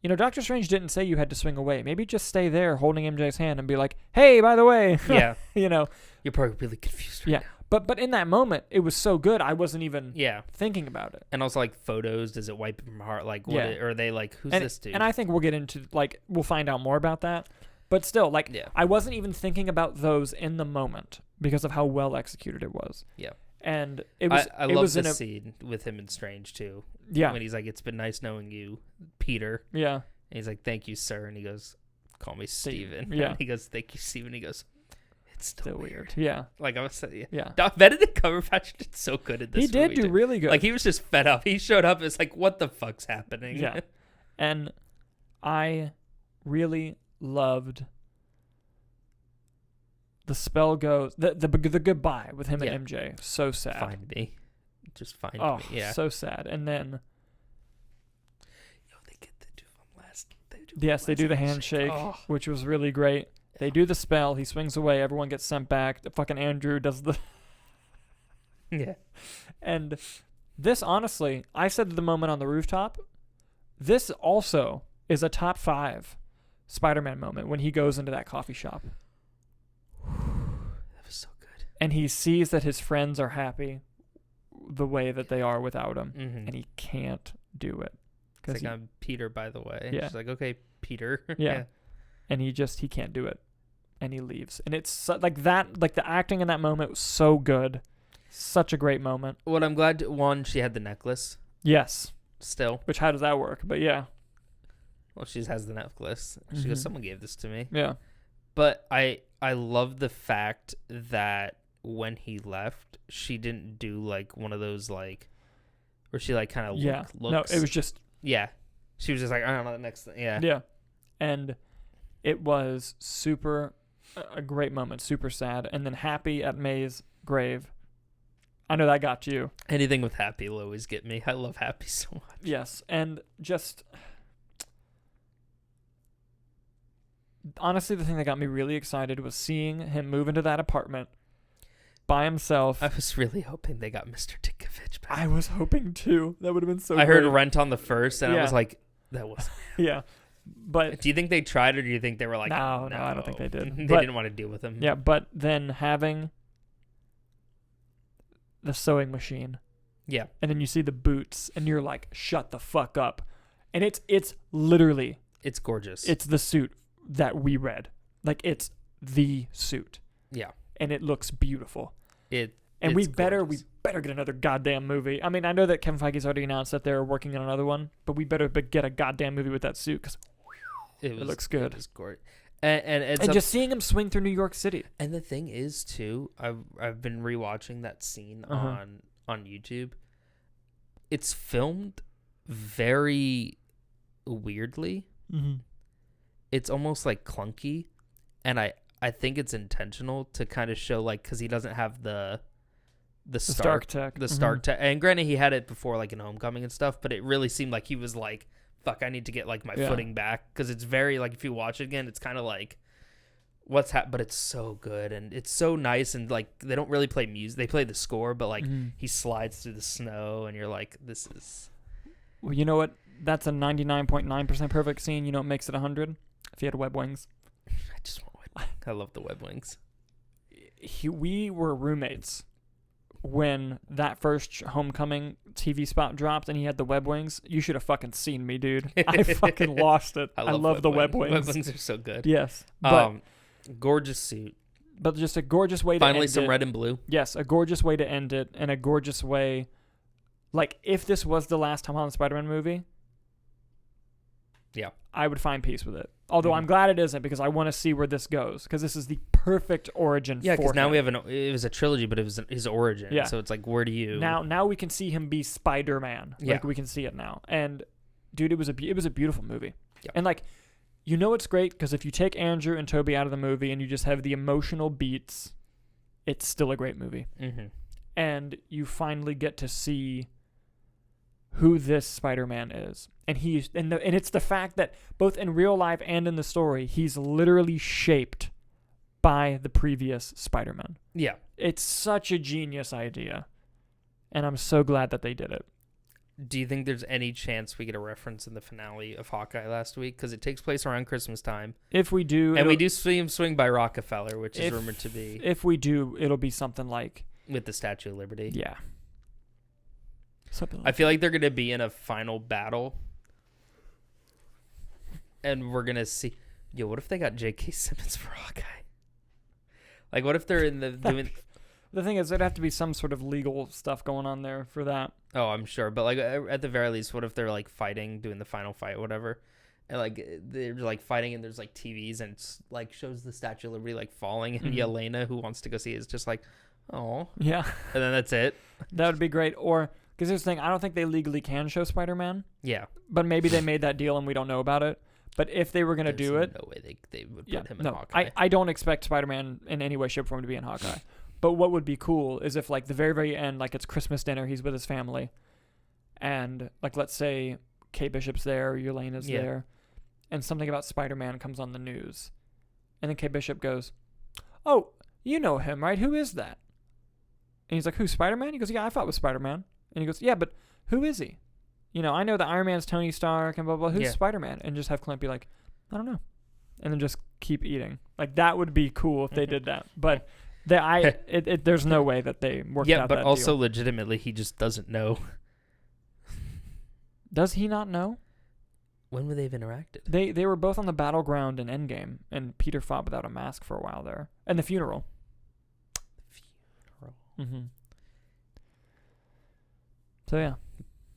S1: Doctor Strange didn't say you had to swing away. Maybe just stay there holding MJ's hand and be like, hey, by the way.
S2: Yeah. You're probably really confused right now.
S1: But in that moment, it was so good, I wasn't even thinking about it.
S2: And also, like, photos, does it wipe from heart? Like, what or are they like, who's this dude?
S1: And I think we'll get into, like, we'll find out more about that. But still, like, I wasn't even thinking about those in the moment because of how well executed it was. Yeah. And it was...
S2: I love the scene with him and Strange, too.
S1: Yeah.
S2: When he's like, it's been nice knowing you, Peter.
S1: Yeah.
S2: And he's like, thank you, sir. And he goes, call me Steven.
S1: Yeah.
S2: And he goes, thank you, Steven. He goes, it's still weird.
S1: Yeah.
S2: Like I was saying.
S1: Yeah.
S2: Benedict Cumberbatch did so good at this movie.
S1: He did do really good.
S2: Like, he was just fed up. He showed up. It's like, what the fuck's happening?
S1: Yeah. And I really loved... The spell goes... The goodbye with him and MJ. So sad.
S2: Find me. Just find me. Yeah.
S1: So sad. And then...
S2: they get to do them last...
S1: They do the handshake, which was really great. They do the spell. He swings away. Everyone gets sent back. The fucking Andrew does the...
S2: Yeah.
S1: And this, honestly, I said the moment on the rooftop, this also is a top 5 Spider-Man moment when he goes into that coffee shop.
S2: That was so good.
S1: And he sees that his friends are happy the way that they are without him.
S2: Mm-hmm.
S1: And he can't do it.
S2: It's like, I'm Peter, by the way.
S1: Yeah.
S2: She's like, okay, Peter.
S1: Yeah. And he can't do it. And he leaves. And it's like that, like the acting in that moment was so good. Such a great moment.
S2: Well, I'm glad, she had the necklace.
S1: Yes.
S2: Still.
S1: Which, how does that work? But yeah.
S2: Well, she has the necklace. She goes, someone gave this to me.
S1: Yeah.
S2: But I love the fact that when he left, she didn't do like one of those like, where she like kind of looks.
S1: No, it was just.
S2: Yeah. She was just like, I don't know, the next thing. Yeah.
S1: Yeah. And it was a great moment, super sad. And then happy at May's grave. I know that got you.
S2: Anything with Happy will always get me. I love Happy so much.
S1: Yes. And just... Honestly, the thing that got me really excited was seeing him move into that apartment by himself.
S2: I was really hoping they got Mr. Tinkovich back.
S1: I was hoping too. That would have been so
S2: I heard Rent on the first, and I was like, that wasn't him.
S1: Yeah. But
S2: do you think they tried, or do you think they were like,
S1: no, I don't think they did.
S2: They didn't want to deal with him.
S1: Yeah, but then having the sewing machine.
S2: Yeah.
S1: And then you see the boots, and you're like, shut the fuck up. And it's literally...
S2: It's gorgeous.
S1: It's the suit that we read. Like, it's the suit.
S2: Yeah.
S1: And it looks beautiful. And we better get another goddamn movie. I mean, I know that Kevin Feige's already announced that they're working on another one, but we better get a goddamn movie with that suit, because It looks good.
S2: It was great. And
S1: just seeing him swing through New York City.
S2: And the thing is, too, I've been rewatching that scene on YouTube. It's filmed very weirdly.
S1: Mm-hmm.
S2: It's almost like clunky, and I think it's intentional to kind of show, like, because he doesn't have the Stark tech. The Stark tech. And granted, he had it before, like, in Homecoming and stuff, but it really seemed like he was like, fuck, I need to get, like, my footing back. Because it's very, like, if you watch it again, it's kind of like, but it's so good. And it's so nice. And, like, they don't really play music. They play the score, but, like, he slides through the snow, and you're like, this is...
S1: Well, you know what? That's a 99.9% perfect scene. You know what makes it 100? If he had web wings.
S2: I just want web wings. I love the web wings.
S1: We were roommates when that first Homecoming TV spot dropped and he had the web wings. You should have fucking seen me, dude. I fucking lost it. I love the web wings.
S2: Web wings are so good.
S1: Yes. But,
S2: gorgeous suit.
S1: But just a gorgeous way to end it.
S2: Finally some red and blue.
S1: Yes, a gorgeous way to end it, and a gorgeous way. Like, if this was the last Tom Holland Spider-Man movie,
S2: yeah,
S1: I would find peace with it. Although I'm glad it isn't, because I want to see where this goes, because this is the perfect origin for him.
S2: Yeah, because now it was a trilogy, but it was his origin. Yeah. So it's like, where do you...
S1: Now we can see him be Spider-Man.
S2: Yeah.
S1: Like, we can see it now. And, dude, it was a beautiful movie.
S2: Yeah.
S1: And, like, you know it's great, because if you take Andrew and Toby out of the movie and you just have the emotional beats, it's still a great movie.
S2: Mm-hmm.
S1: And you finally get to see who this Spider-Man is. And and it's the fact that both in real life and in the story, he's literally shaped by the previous Spider-Man.
S2: Yeah.
S1: It's such a genius idea. And I'm so glad that they did it.
S2: Do you think there's any chance we get a reference in the finale of Hawkeye last week? Because it takes place around Christmas time.
S1: If we do...
S2: And we do see him swing by Rockefeller, which is rumored to be...
S1: If we do, it'll be something like...
S2: With the Statue of Liberty.
S1: Yeah. Something like
S2: I feel like they're going to be in a final battle. And we're going to see... Yo, what if they got J.K. Simmons for Hawkeye? Like, what if they're in the... doing?
S1: The thing is, there'd have to be some sort of legal stuff going on there for that.
S2: Oh, I'm sure. But, like, at the very least, what if they're, like, fighting, doing the final fight, whatever. And, like, they're, like, fighting, and there's, like, TVs, and it's, like, shows the Statue of Liberty, like, falling. And Yelena, who wants to go see it, is just like, oh.
S1: Yeah.
S2: And then that's it.
S1: That would be great. Or... Because here's the thing, I don't think they legally can show Spider-Man.
S2: Yeah.
S1: But maybe they made that deal and we don't know about it. But if they were going to do it...
S2: no way they would put him in Hawkeye.
S1: I don't expect Spider-Man in any way, shape, or form to be in Hawkeye. But what would be cool is if, like, the very, very end, like, it's Christmas dinner, he's with his family. And, like, let's say Kate Bishop's there, or Yelena's there. And something about Spider-Man comes on the news. And then Kate Bishop goes, oh, you know him, right? Who is that? And he's like, who, Spider-Man? He goes, yeah, I fought with Spider-Man. And he goes, yeah, but who is he? You know, I know that Iron Man's Tony Stark and blah, blah, blah. Who's Spider-Man? And just have Clint be like, I don't know. And then just keep eating. Like, that would be cool if they did that. But there's no way that they worked out that deal.
S2: Yeah, but also legitimately, he just doesn't know.
S1: Does he not know?
S2: When would they have interacted?
S1: They were both on the battleground in Endgame, and Peter fought without a mask for a while there. And the funeral. Mm-hmm. So, yeah.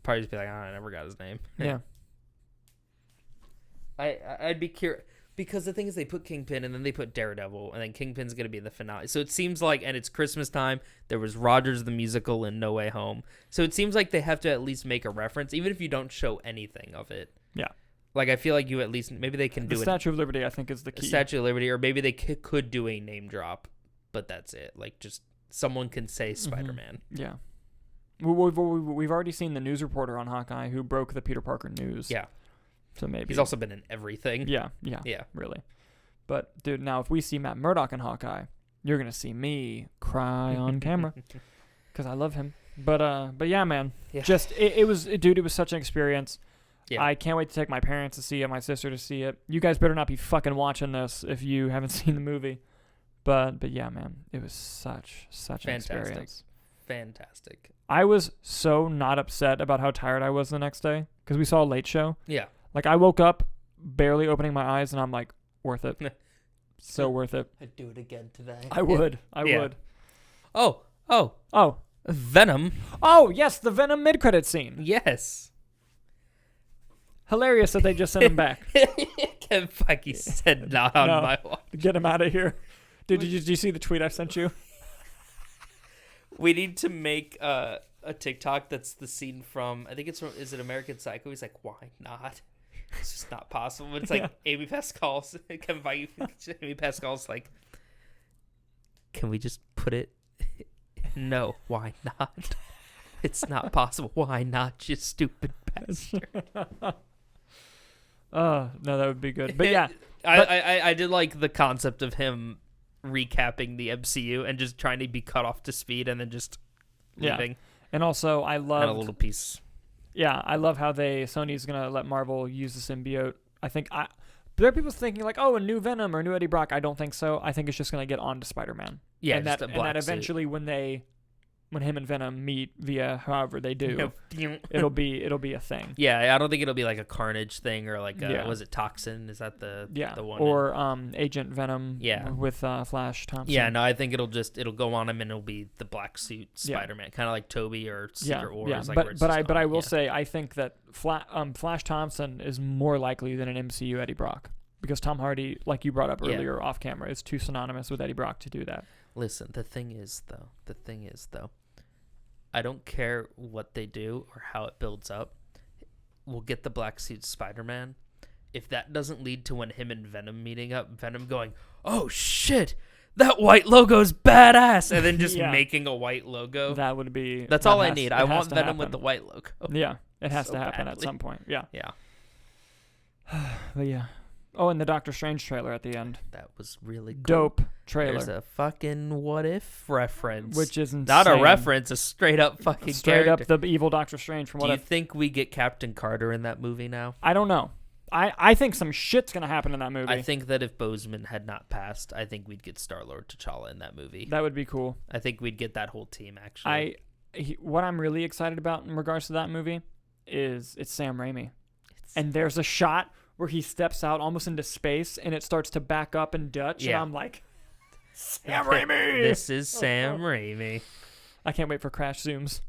S2: Probably just be like, I never got his name.
S1: Yeah.
S2: I'd be curious. Because the thing is, they put Kingpin, and then they put Daredevil, and then Kingpin's going to be the finale. So it seems like, and it's Christmas time, there was Rogers the Musical and No Way Home. So it seems like they have to at least make a reference, even if you don't show anything of it.
S1: Yeah.
S2: Like, I feel like you at least, maybe they can do it.
S1: The Statue of Liberty, I think, is the key.
S2: Statue of Liberty, or maybe they could do a name drop, but that's it. Like, just someone can say Spider-Man.
S1: Yeah. We've already seen the news reporter on Hawkeye who broke the Peter Parker news.
S2: Yeah.
S1: So maybe.
S2: He's also been in everything.
S1: Yeah. Really. But, dude, now if we see Matt Murdock in Hawkeye, you're going to see me cry on camera. Because I love him. But yeah, man. Yeah. Just, it was such an experience. Yeah. I can't wait to take my parents to see it, my sister to see it. You guys better not be fucking watching this if you haven't seen the movie. But yeah, man, it was such an experience.
S2: Fantastic.
S1: I was so not upset about how tired I was the next day because we saw a late show.
S2: Yeah.
S1: Like, I woke up barely opening my eyes and I'm like, worth it. So worth it.
S2: I'd do it again today.
S1: I would. I would.
S2: Oh. Venom.
S1: Oh, yes, the Venom mid-credit scene.
S2: Yes.
S1: Hilarious that they just sent him back.
S2: Kevin Feige said not on my watch.
S1: Get him out of here. Dude, did you see the tweet I sent you?
S2: We need to make a TikTok that's the scene from, I think it's from, is it American Psycho? He's like, why not? It's just not possible. But it's like Amy Pascal's, Kevin Feige, Amy Pascal's like, can we just put it? No, why not? It's not possible. Why not, you stupid bastard?
S1: No, that would be good. But yeah.
S2: I did like the concept of him recapping the MCU and just trying to be cut off to speed and then just leaving.
S1: And also, I love
S2: a little piece.
S1: Yeah, I love how Sony's gonna let Marvel use the symbiote. There are people thinking like, oh, a new Venom or a new Eddie Brock. I don't think so. I think it's just gonna get onto Spider-Man.
S2: Yeah,
S1: and that eventually when him and Venom meet via however they do, it'll be a thing.
S2: Yeah, I don't think it'll be like a Carnage thing or like was it Toxin? Is that the one?
S1: Or Agent Venom with Flash Thompson.
S2: Yeah, no, I think it'll go on him and it'll be the black suit Spider-Man, kind of like Toby or Secret Wars.
S1: Yeah,
S2: like
S1: but I will say I think that Flash Thompson is more likely than an MCU Eddie Brock because Tom Hardy, like you brought up earlier off camera, is too synonymous with Eddie Brock to do that.
S2: Listen, the thing is though, I don't care what they do or how it builds up. We'll get the black suit Spider-Man. If that doesn't lead to when him and Venom meeting up, Venom going, oh shit, that white logo's badass, and then just making a white logo.
S1: That would be.
S2: That's all I need. I want Venom with the white logo.
S1: Yeah, it has to happen at some point. Yeah.
S2: Yeah.
S1: But yeah. Oh, and the Doctor Strange trailer at the end.
S2: That was really cool.
S1: Dope trailer.
S2: There's a fucking what if reference.
S1: Which is insane.
S2: Not a reference, a straight up fucking
S1: straight character. Up the evil Doctor Strange from what
S2: Do you think we get Captain Carter in that movie now?
S1: I don't know. I think some shit's going to happen in that movie.
S2: I think that if Boseman had not passed, I think we'd get Star-Lord T'Challa in that movie.
S1: That would be cool.
S2: I think we'd get that whole team, actually.
S1: What I'm really excited about in regards to that movie is it's Sam Raimi. And there's a shot where he steps out almost into space and it starts to back up in Dutch. Yeah. And I'm like, Sam Raimi!
S2: This is Sam Raimi.
S1: I can't wait for crash zooms.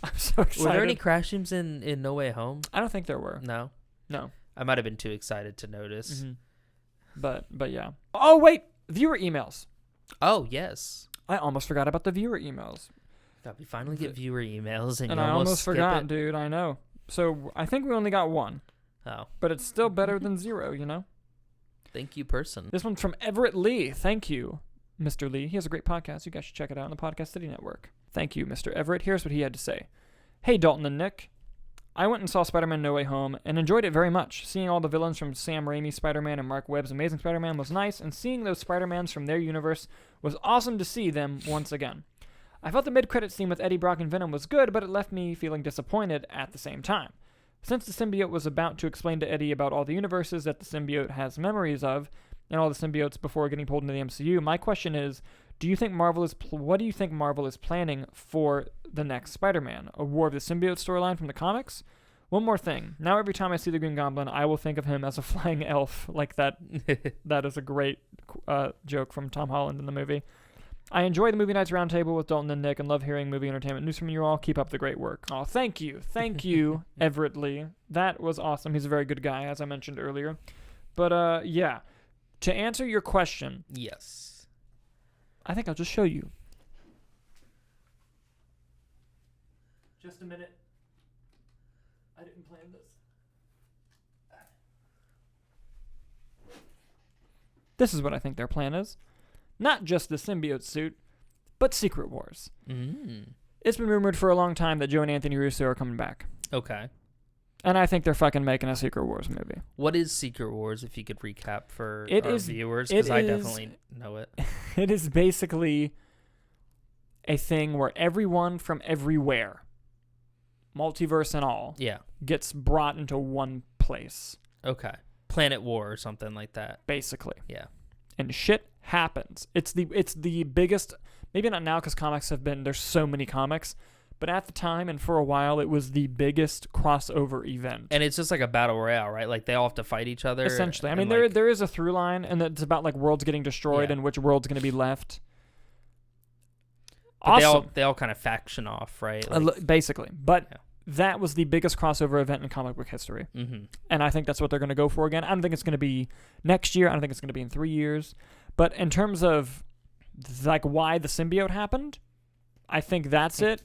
S1: I'm so excited.
S2: Were there any crash zooms in No Way Home?
S1: I don't think there were.
S2: No?
S1: No.
S2: I might have been too excited to notice.
S1: Mm-hmm. But yeah. Oh, wait. Viewer emails.
S2: Oh, yes.
S1: I almost forgot about the viewer emails.
S2: God, we finally get viewer emails and you
S1: I almost forgot,
S2: it.
S1: Dude. I know. So I think we only got one.
S2: Oh.
S1: But it's still better than zero, you know?
S2: Thank you, person.
S1: This one's from Everett Lee. Thank you, Mr. Lee. He has a great podcast. You guys should check it out on the Podcast City Network. Thank you, Mr. Everett. Here's what he had to say. Hey, Dalton and Nick. I went and saw Spider-Man No Way Home and enjoyed it very much. Seeing all the villains from Sam Raimi's Spider-Man and Mark Webb's Amazing Spider-Man was nice, and seeing those Spider-Mans from their universe was awesome to see them once again. I felt the mid-credits scene with Eddie Brock and Venom was good, but it left me feeling disappointed at the same time. Since the symbiote was about to explain to Eddie about all the universes that the symbiote has memories of, and all the symbiotes before getting pulled into the MCU, my question is, what do you think Marvel is planning for the next Spider-Man? A War of the Symbiote storyline from the comics? One more thing. Now every time I see the Green Goblin, I will think of him as a flying elf. Like that. That is a great joke from Tom Holland in the movie. I enjoy the Movie Nights Roundtable with Dalton and Nick and love hearing movie entertainment news from you all. Keep up the great work. Oh, thank you. Thank you, Everett Lee. That was awesome. He's a very good guy, as I mentioned earlier. But, yeah. To answer your question.
S2: Yes.
S1: I think I'll just show you. Just a minute. I didn't plan this. This is what I think their plan is. Not just the symbiote suit, but Secret Wars. It's been rumored for a long time that Joe and Anthony Russo are coming back.
S2: Okay.
S1: And I think they're fucking making a Secret Wars movie.
S2: What is Secret Wars, if you could recap for our viewers? Because I definitely know it.
S1: It is basically a thing where everyone from everywhere, multiverse and all, gets brought into one place.
S2: Okay. Planet War or something like that.
S1: Basically.
S2: Yeah.
S1: And shit happens. It's the biggest, maybe not now because there's so many comics, but at the time and for a while it was the biggest crossover event.
S2: And it's just like a battle royale, right? Like they all have to fight each other.
S1: Essentially. I mean, there is a through line, and it's about like worlds getting destroyed and which world's going to be left.
S2: Awesome. They all kind of faction off, right?
S1: Basically. But that was the biggest crossover event in comic book history.
S2: Mm-hmm.
S1: And I think that's what they're going to go for again. I don't think it's going to be next year. I don't think it's going to be in 3 years. But in terms of like why the symbiote happened, I think that's it.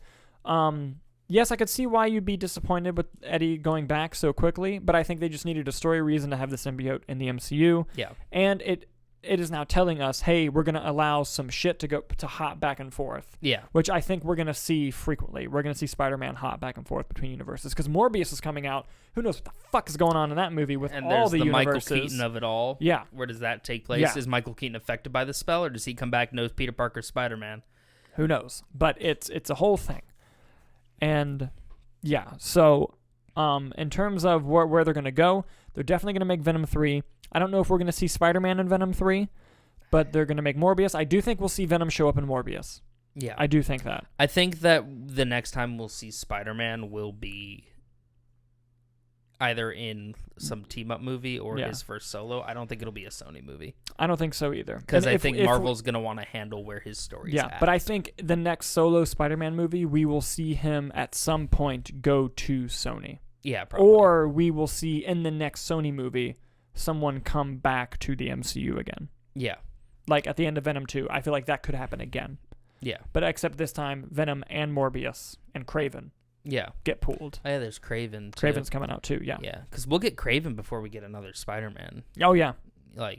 S1: Yes, I could see why you'd be disappointed with Eddie going back so quickly, but I think they just needed a story reason to have the symbiote in the MCU.
S2: Yeah.
S1: And it is now telling us, hey, we're going to allow some shit to hop back and forth.
S2: Yeah.
S1: Which I think we're going to see frequently. We're going to see Spider-Man hop back and forth between universes because Morbius is coming out. Who knows what the fuck is going on in that movie with
S2: and
S1: all the
S2: universes.
S1: universes.
S2: Michael Keaton of it all.
S1: Yeah.
S2: Where does that take place?
S1: Yeah.
S2: Is Michael Keaton affected by the spell, or does he come back knows Peter Parker Spider-Man?
S1: Who knows? But it's a whole thing. And yeah, so in terms of where they're going to go, they're definitely going to make Venom 3. I don't know if we're going to see Spider-Man in Venom 3, but they're going to make Morbius. I do think we'll see Venom show up in Morbius.
S2: Yeah.
S1: I do think that.
S2: I think that the next time we'll see Spider-Man will be either in some team-up movie or his first solo. I don't think it'll be a Sony movie.
S1: I don't think so either.
S2: Because I think Marvel's going to want to handle where his story's at.
S1: Yeah, but I think the next solo Spider-Man movie, we will see him at some point go to Sony.
S2: Yeah, probably.
S1: Or we will see in the next Sony movie someone come back to the MCU again.
S2: Yeah.
S1: Like at the end of Venom 2. I feel like that could happen again.
S2: Yeah.
S1: But except this time, Venom and Morbius and Kraven get pulled.
S2: Oh, yeah, there's Kraven, too.
S1: Kraven's coming out, too, yeah.
S2: Yeah, because we'll get Kraven before we get another Spider-Man.
S1: Oh, yeah.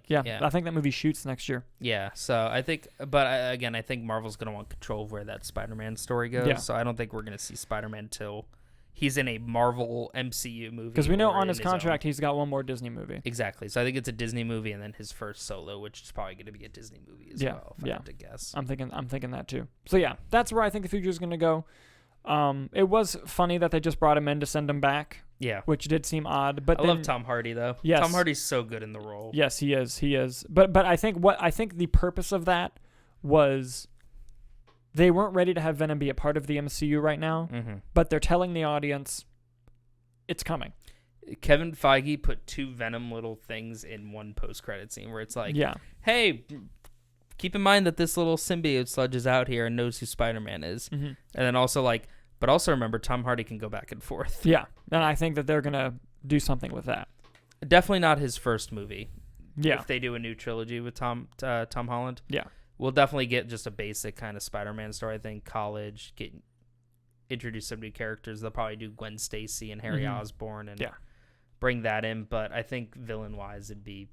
S2: Yeah.
S1: I think that movie shoots next year.
S2: Yeah, so I think, but again, I think Marvel's going to want control of where that Spider-Man story goes. Yeah. So I don't think we're going to see Spider-Man until he's in a Marvel MCU movie.
S1: Because we know on his contract he's got one more Disney movie.
S2: Exactly. So I think it's a Disney movie and then his first solo, which is probably going to be a Disney movie as well, if I had to guess.
S1: I'm thinking that too. So yeah, that's where I think the future is going to go. It was funny that they just brought him in to send him back. Yeah. Which did seem odd. But
S2: I love Tom Hardy though.
S1: Yes.
S2: Tom Hardy's so good in the role.
S1: Yes, he is. But I think the purpose of that was they weren't ready to have Venom be a part of the MCU right now, but they're telling the audience it's coming.
S2: Kevin Feige put 2 Venom little things in one post-credit scene where it's like, hey, keep in mind that this little symbiote sludge is out here and knows who Spider-Man is. And then also like, but also remember Tom Hardy can go back and forth.
S1: Yeah, and I think that they're going to do something with that.
S2: Definitely not his first movie.
S1: Yeah.
S2: If they do a new trilogy with Tom Holland.
S1: Yeah.
S2: We'll definitely get just a basic kind of Spider-Man story. I think college, introduce some new characters. They'll probably do Gwen Stacy and Harry Osborn and bring that in. But I think villain-wise, it'd be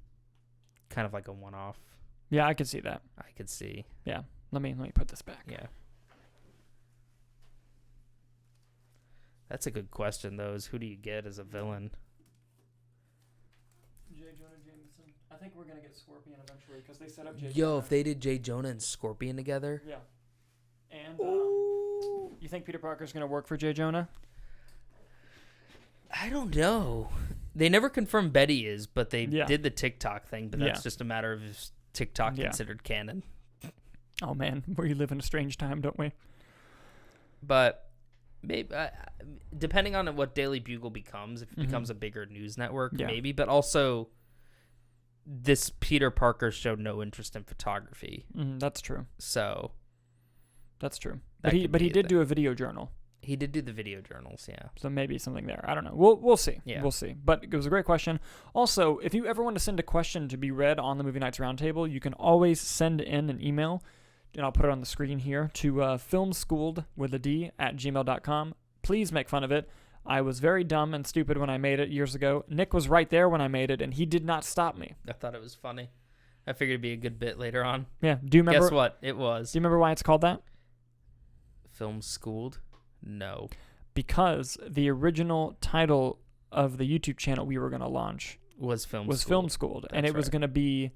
S2: kind of like a one-off.
S1: Yeah, I could see that.
S2: I could see.
S1: Yeah. Let me put this back.
S2: Yeah. That's a good question, though, is who do you get as a villain?
S1: Jonah Jameson. I think we're going to get Scorpion eventually because they set up Jonah.
S2: Yo, if they did J. Jonah and Scorpion together.
S1: Yeah. And you think Peter Parker's going to work for J. Jonah?
S2: I don't know. They never confirmed Betty is, but they did the TikTok thing, but that's just a matter of if TikTok considered canon.
S1: Oh, man. We live in a strange time, don't we?
S2: But maybe, depending on what Daily Bugle becomes, if it becomes a bigger news network, maybe. But also, this Peter Parker showed no interest in photography.
S1: That's true.
S2: So
S1: that's true. But he did do a video journal.
S2: He did do the video journals, yeah.
S1: So maybe something there. I don't know. We'll see.
S2: Yeah.
S1: We'll see. But it was a great question. Also, if you ever want to send a question to be read on the Movie Nights Roundtable, you can always send in an email, and I'll put it on the screen here, to filmschooled@gmail.com. Please make fun of it. I was very dumb and stupid when I made it years ago. Nick was right there when I made it, and he did not stop me.
S2: I thought it was funny. I figured it'd be a good bit later on.
S1: Yeah. Do you remember?
S2: Guess what? It was.
S1: Do you remember why it's called that?
S2: Film Schooled? No.
S1: Because the original title of the YouTube channel we were going to launch
S2: was Film
S1: Schooled. And it was going to be,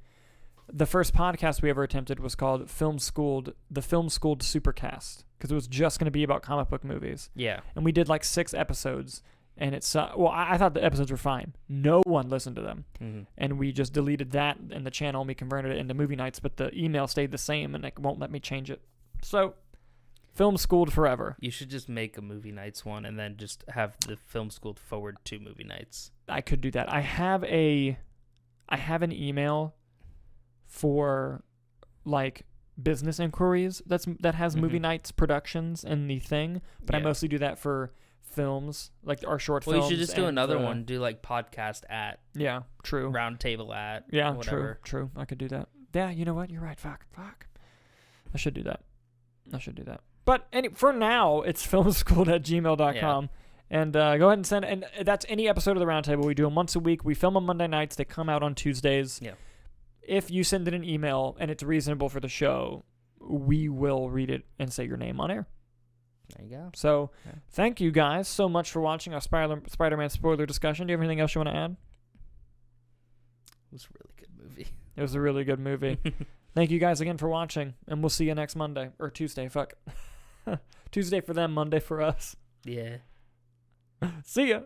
S1: the first podcast we ever attempted was called the Film Schooled Supercast, because it was just going to be about comic book movies.
S2: Yeah.
S1: And we did like 6 episodes, and I thought the episodes were fine. No one listened to them. And we just deleted that in the channel, and we converted it into Movie Nights, but the email stayed the same, and it won't let me change it. So, Film Schooled forever.
S2: You should just make a Movie Nights one and then just have the Film Schooled forward to Movie Nights.
S1: I could do that. I have an email for like business inquiries that has Movie Nights Productions in the thing, but I mostly do that for films, like our short
S2: films.
S1: films.
S2: Well, you should just do another one. Do like podcast at.
S1: Yeah, true.
S2: Roundtable at.
S1: Yeah,
S2: whatever.
S1: True. I could do that. Yeah, you know what? You're right. Fuck. I should do that. But for now, it's filmschool@gmail.com. Yeah. And go ahead and send. And that's any episode of the Roundtable. We do them once a week. We film on Monday nights. They come out on Tuesdays.
S2: Yeah.
S1: If you send in an email and it's reasonable for the show, we will read it and say your name on air.
S2: There you go.
S1: So, Thank you guys so much for watching our Spider-Man spoiler discussion. Do you have anything else you want to add?
S2: It was a really good movie.
S1: It was a really good movie. Thank you guys again for watching, and we'll see you next Monday. Or Tuesday, fuck. Tuesday for them, Monday for us.
S2: Yeah.
S1: See ya.